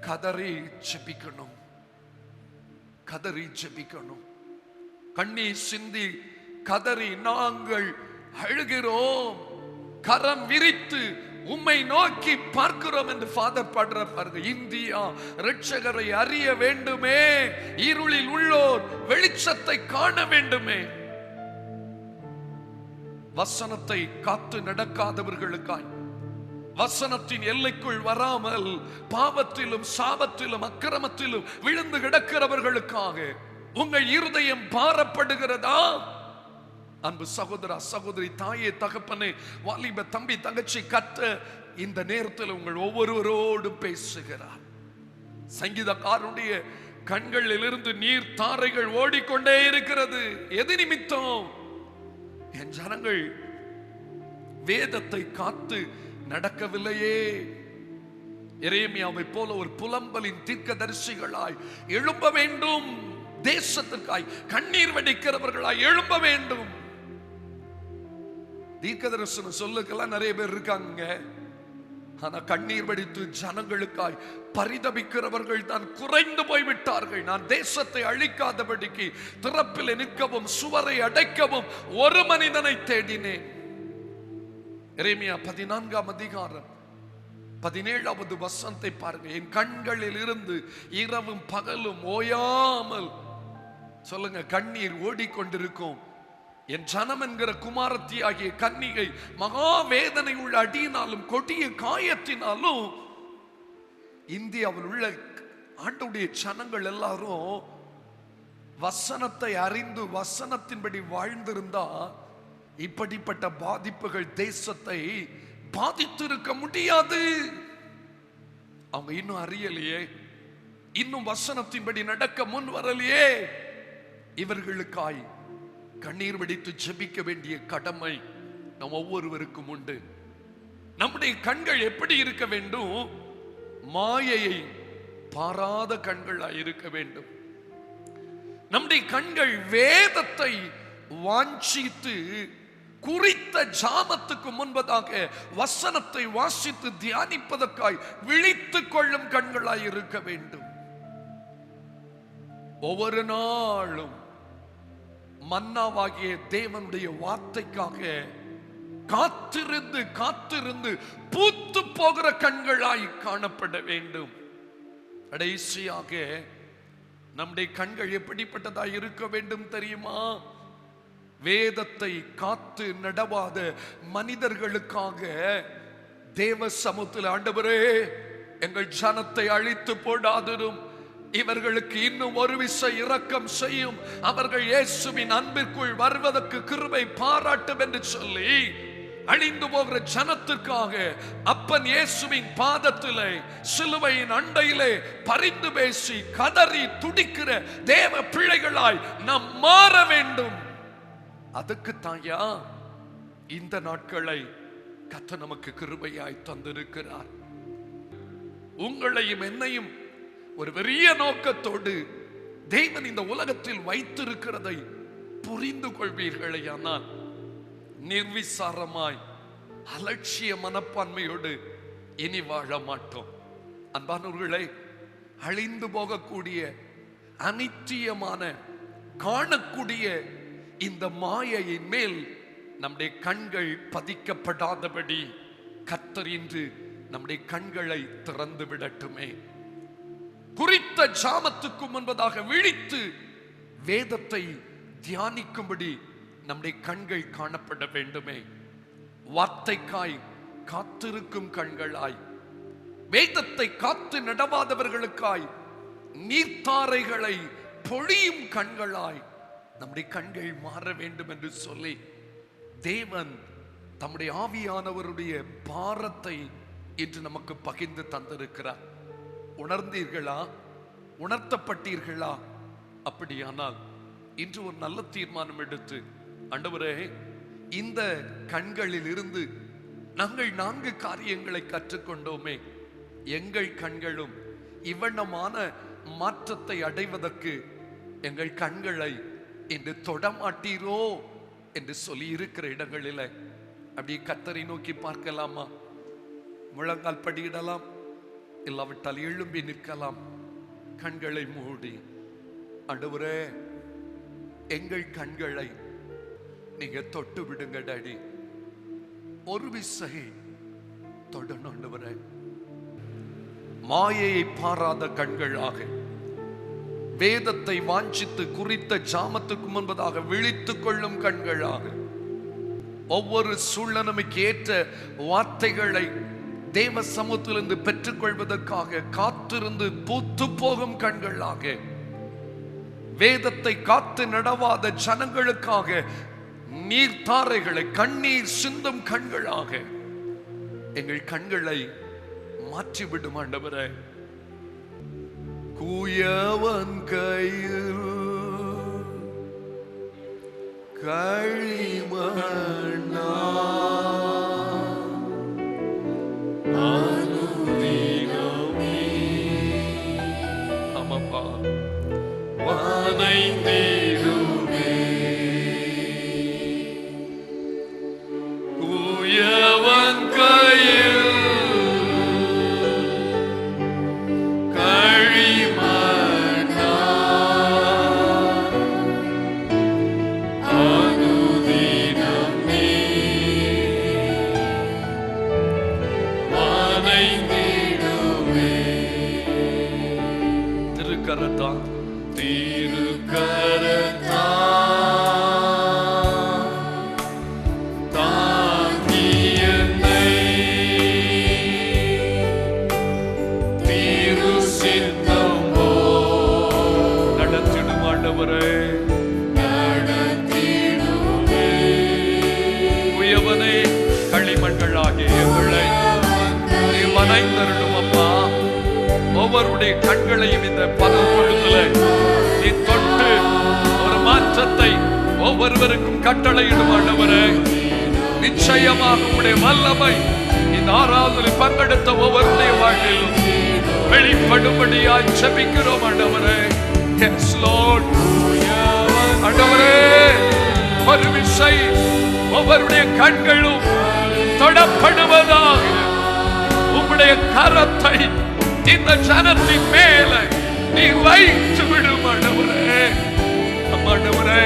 கதறி ஜெபிக்கணும், கதறி ஜெபிக்கணும். கண்ணீர் சிந்தி கதறி நாங்கள் அழுகிறோம், கரம் விரித்து உம்மை நோக்கி பார்க்கிறோம் என்று ஃபாதர் பாடுற பாருங்க. இந்தியா இரட்சகரை அறிய வேண்டுமே, இருளில் உள்ளோர் வெளிச்சத்தை காண வேண்டுமே. வசனத்தை காத்து நடக்காதவர்களுக்காய், வசனத்தின் எல்லைக்குள் வராமல் பாவத்திலும் சாபத்திலும் அக்கிரமத்திலும் விழுந்து கிடக்கிறவர்களுக்காக உங்கள் இருதயம் பாரப்படுகிறதா? அன்பு சகோதரா, சகோதரி, தாயே, தகப்பனே, வாலிப தம்பி, தங்கச்சி, கத்த இந்த நேரத்தில் உங்கள் ஒவ்வொருவரோடும் பேசுகிறார். சங்கீதக்காரனுடைய கண்களிலிருந்து நீர் தாரைகள் ஓடிக்கொண்டே இருக்கிறது. எது நிமித்தம்? என் ஜனங்கள் வேதத்தை காத்து நடக்கவில்லையே. எரேமியாவை போல ஒரு புலம்பலின் தீர்க்கதரிசிகளாய் எழும்ப வேண்டும். தேசத்திற்காய் கண்ணீர் வடிக்கிறவர்களாய் எழும்ப வேண்டும். தீர்க்கதரிசன சொல்லுக்கெல்லாம் நிறைய பேர் இருக்காங்க. ஆனா கண்ணீர் வடித்து ஜனங்களுக்காய் பரிதபிக்கிறவர்கள் தான் குறைந்து போய்விட்டார்கள். நான் தேசத்தை அழிக்காதபடிக்கு திறப்பில் நிற்கவும் சுவரை அடைக்கவும் ஒரு மனிதனை தேடினேன். எரேமியா 14ஆம் அதிகாரம் 17வது வசனத்தை பாருங்க. என் கண்களில் இருந்து இரவும் பகலும் ஓயாமல் சொல்லுங்க கண்ணீர் ஓடிக்கொண்டிருக்கும். என் ஜனம் என்கிற குமாரத்தி ஆகிய கன்னிகை மகா வேதனை உள்ள அடியினாலும் கொடிய காயத்தினாலும் இந்தியாவில் உள்ள ஆண்டுடைய ஜனங்கள் எல்லாரும் வசனத்தை அறிந்து வசனத்தின்படி வாழ்ந்திருந்தா இப்படிப்பட்ட பாதிப்புகள் தேசத்தை பாதித்திருக்க முடியாது. அவங்க இன்னும் அறியலையே, இன்னும் வசனத்தின்படி நடக்க முன் வரலையே. இவர்களுக்காய் கண்ணீர் வடித்து ஜெபிக்க வேண்டிய கடமை நம் ஒவ்வொருவருக்கும் உண்டு. நம்முடைய கண்கள் எப்படி இருக்க வேண்டும்? மாயையை பாராத கண்களாய் இருக்க வேண்டும். நம்முடைய கண்கள் வேதத்தை வாஞ்சித்து குறித்த ஜாமத்துக்கு முன்பதாக வசனத்தை வாசித்து தியானிப்பதற்காய் விழித்துக் கொள்ளும் கண்களாய் இருக்க வேண்டும். ஒவ்வொரு நாளும் மன்னாவாகிய தேவனுடைய வார்த்தைக்காக காத்திருந்து காத்திருந்து பூத்து போகிற கண்களாய் காணப்பட வேண்டும். கடைசியாக நம்முடைய கண்கள் எப்படிப்பட்டதாய் இருக்க வேண்டும் தெரியுமா? வேதத்தை காத்து நடவாத மனிதர்களுக்காக தேவ சமூகத்தில் ஆண்டவரே எங்கள் ஜனத்தை அழித்து போடாதிரும், இவர்களுக்கு இன்னும் ஒரு விசை இரக்கம் செய்யும், அவர்கள் இயேசுவின் அன்பிற்குள் வருவதற்கு கிருபை பாராட்டும் என்று சொல்லி அழிந்து போகிற ஜனத்திற்காக அப்பன் இயேசுவின் பாதத்திலே சிலுவையின் அண்டையிலே பரிந்து பேசி கதறி துடிக்கிற தேவ பிள்ளைகளாய் நாம் மாற வேண்டும். அதுக்கு தாயா இந்த நாட்களை கர்த்தர் நமக்கு கிருபையாய் தந்திருக்கிறார். உங்களையும் என்னையும் ஒரு பெரிய நோக்கத்தோடு தேவன் இந்த உலகத்தில் வைத்திருக்கிறதை புரிந்து கொள்வீர்களே, ஆனால் நிர்விசாரமாய் அலட்சிய மனப்பான்மையோடு இனி வாழ மாட்டோம். அன்பானவர்களே, அழிந்து போகக்கூடிய அனித்தியமான காணக்கூடிய இந்த மாயையின் மேல் நம்முடைய கண்கள் பதிக்கப்படாதபடி கர்த்தர் இன்று நம்முடைய கண்களை திறந்து விடட்டுமே. குறித்த ஜாமத்துக்கு முன்பதாக விழித்து வேதத்தை தியானிக்கும்படி நம்முடைய கண்கள் காணப்பட வேண்டுமே. வார்த்தைக்காய் காத்திருக்கும் கண்களாய், வேதத்தை காத்து நடவாதவர்களுக்காய் நீர்த்தாரைகளை பொழியும் கண்களாய் நம்முடைய கண்கள் மாற வேண்டும் என்று சொல்லி தேவன் தம்முடைய ஆவியானவருடைய பாரத்தை இன்று நமக்கு பகிர்ந்து தந்திருக்கிறார். உணர்ந்தீர்களா? உணர்த்தப்பட்டீர்களா? அப்படியானால் இன்று ஒரு நல்ல தீர்மானம் எடுத்து, ஆண்டவரே, இந்த கண்களில் இருந்து நாங்கள் 4 காரியங்களை கற்றுக்கொண்டோமே, எங்கள் கண்களும் இவ்வண்ணமான மாற்றத்தை அடைவதற்கு எங்கள் கண்களை இன்று தொடமாட்டீரோ என்று சொல்லி இருக்கிற இடங்களில் அப்படி கர்த்தரை நோக்கி பார்க்கலாமா? முழங்கால் படியிடலாம், இல்லாவிட்டால் எழும்பி நிற்கலாம். கண்களை மூடி, ஆண்டவரே, எங்கள் கண்களை நீங்க தொட்டு விடுங்க டாடி. ஒரு விசை தொடணும் ஆண்டவரே. மாயையை பாராத கண்களாக, வேதத்தை வாஞ்சித்து குறித்த ஜாமத்துக்கு முன்பதாக விழித்துக் கொள்ளும் கண்களாக, ஒவ்வொரு சூழ்நிலைக்கு ஏற்ற வார்த்தைகளை தேவ சமூகத்திலிருந்து பெற்றுக்கொள்வதற்காக காத்திருந்து பூத்து போகும் கண்களாக, வேதத்தை காத்து நடவாத ஜனங்களுக்காக நீர்த்தாரைகளை கண்ணீர் சிந்தும் கண்களாக எங்கள் கண்களை மாற்றிவிடும் ஆண்டவரே. குயவன் கையில் களிமண்ணா அனுதினமே, ஆமாப்பா, வனைந்திடுமே. குயவன் கையில் ஒவ்வொருடைய கண்களையும் இந்த பகல் பொழுதுல நீ தொட்டு ஒரு மாற்றத்தை ஒவ்வொருவருக்கும் கட்டளையிடும் ஆண்டவரே. நிச்சயமாக உடைய வல்லமை இந்த ஆராதனையில் பங்கெடுத்த ஒவ்வொருடைய வாழ்விலும் வெளிப்படும்படியாய் ஜெபிக்கிறோம் ஆண்டவரே. Yes Lord. ஆண்டவரே, ஒரு விசை ஒவ்வொருடைய கண்களும் தொடப்படுவதாக உம்முடைய கரத்தை இந்த ஜனத்தின் மேல நீ வைத்து விடும் ஆண்டவரே. ஆண்டவரே,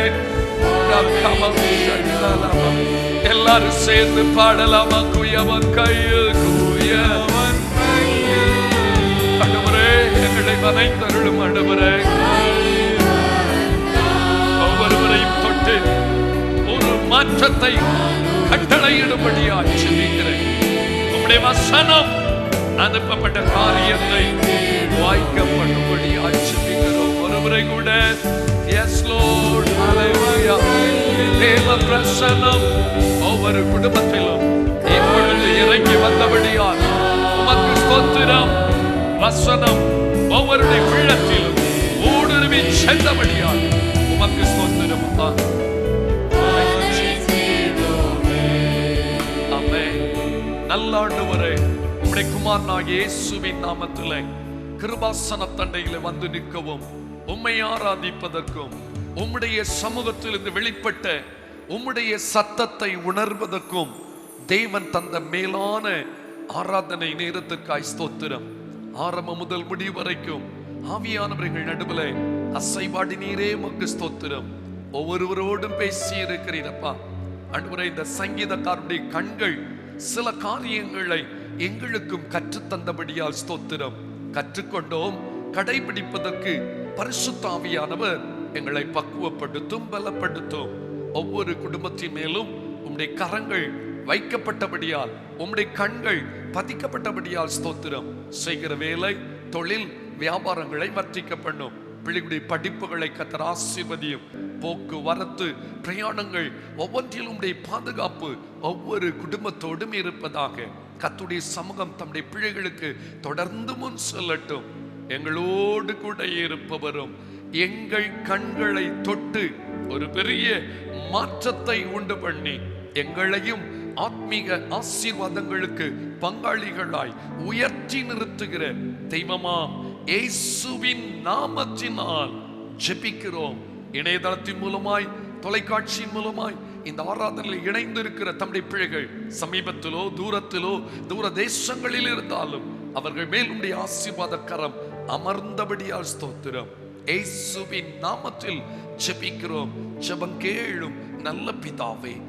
எல்லாரும் சேர்ந்து பாடலாமா? குயவன் கையில், குயவன் கையில், ஆண்டவரே எங்களை வனைந்தருளும் ஆண்டவரே. ஒவ்வொருவரையும் தொட்டு ஒரு மாற்றத்தை கட்டளையிடும்படியாக ஜெபிக்கிறேன். உம்முடைய வசனம் அனுப்பப்பட்ட காரியத்தை வாய்க்கப்படும்படியாக ஜெபிக்கிறோம். ஒருவரை கூட Yes Lord, Hallelujah. தேவ பிரசன்னம் ஒவ்வொரு குடும்பத்திலும் இப்பொழுது இறங்கி வந்தபடியால் உமக்கு ஸ்தோத்திரம். வசனம் ஒவ்வொருடைய உள்ளத்திலும் ஊடுருவி சென்றபடியால் உமக்கு ஸ்தோத்திரம். ஆமென். நல்ல ஆண்டவரே, உம்முடைய குமாரனாகிய இயேசுவின் நாமத்திலே கிருபாசன தண்டையிலே வந்து நிற்கவும், உம்மை ஆராதிப்பதற்கும், உம்முடைய சமூகத்திலிருந்து வெளிப்பட்ட உம்முடைய சத்தத்தை உணர்வதற்கும் தேவன் தந்த மேலான ஆராதனை நேரத்திற்காய் ஸ்தோத்திரம். ஆரம்பம் முதல் முடிவு வரைக்கும் ஆவியானவர்கள் நடுவில் அசைவாடி நீரே உமக்கு ஸ்தோத்திரம். ஒவ்வொருவரோடும் பேசி இருக்கிறீரப்பா. ஆண்டவரே, இந்த சங்கீதக்காரருடைய கண்கள் சில காரியங்களை எங்களுக்கும் கற்றுத்தந்தபடியால் ஸ்தோத்திரம். கற்றுக்கொண்டோம், கடைபிடிப்பதற்கு பரிசுத்த ஆவியானவர் எங்களை பக்குவப்படுத்தும், பலப்படுத்தும். ஒவ்வொரு குடும்பத்தின் மேலும் உம்முடைய கரங்கள் வைக்கப்பட்டபடியால், உம்முடைய கண்கள் பதிக்கப்பட்டபடியால் ஸ்தோத்திரம். செய்கிற வேலை, தொழில், வியாபாரங்களை வர்த்திக்க பண்ணும். பிள்ளைகளுடைய படிப்புகளை கர்த்தர் ஆசீர்வதியும். போக்குவரத்து, பிரயாணங்கள் ஒவ்வொன்றிலும் உம்முடைய பாதுகாப்பு ஒவ்வொரு குடும்பத்தோடும் இருப்பதாக. கர்த்தருடைய சமூகம் தம்முடைய பிள்ளைகளுக்கு தொடர்ந்து முன் செல்லட்டும். எங்களோடு கூட இருப்பவரும் எங்கள் கண்களை தொட்டு ஒரு பெரிய மாற்றத்தை உண்டு பண்ணி எங்களையும் ஆத்மீக ஆசீர்வாதங்களுக்கு பங்காளிகளாய் உயர்த்தி நிறுத்துகிற தெய்வமாம் இயேசுவின் நாமத்தினால் ஜெபிக்கிறோம். இணையதளத்தின் மூலமாய், தொலைக்காட்சியின் மூலமாய் இந்த ஆராதனையில் இணைந்திருக்கிற தம்முடைய பிள்ளைகள் சமீபத்திலோ தூரத்திலோ தூர தேசங்களில் இருந்தாலும் அவர்கள் மேல் உடைய ஆசீர்வாத கரம் அமர்ந்தபடியால் ஸ்தோத்திரம். இயேசுவின் நாமத்தில் ஜெபிக்கிறோம். ஜெபம் கேளும் நல்ல பிதாவே.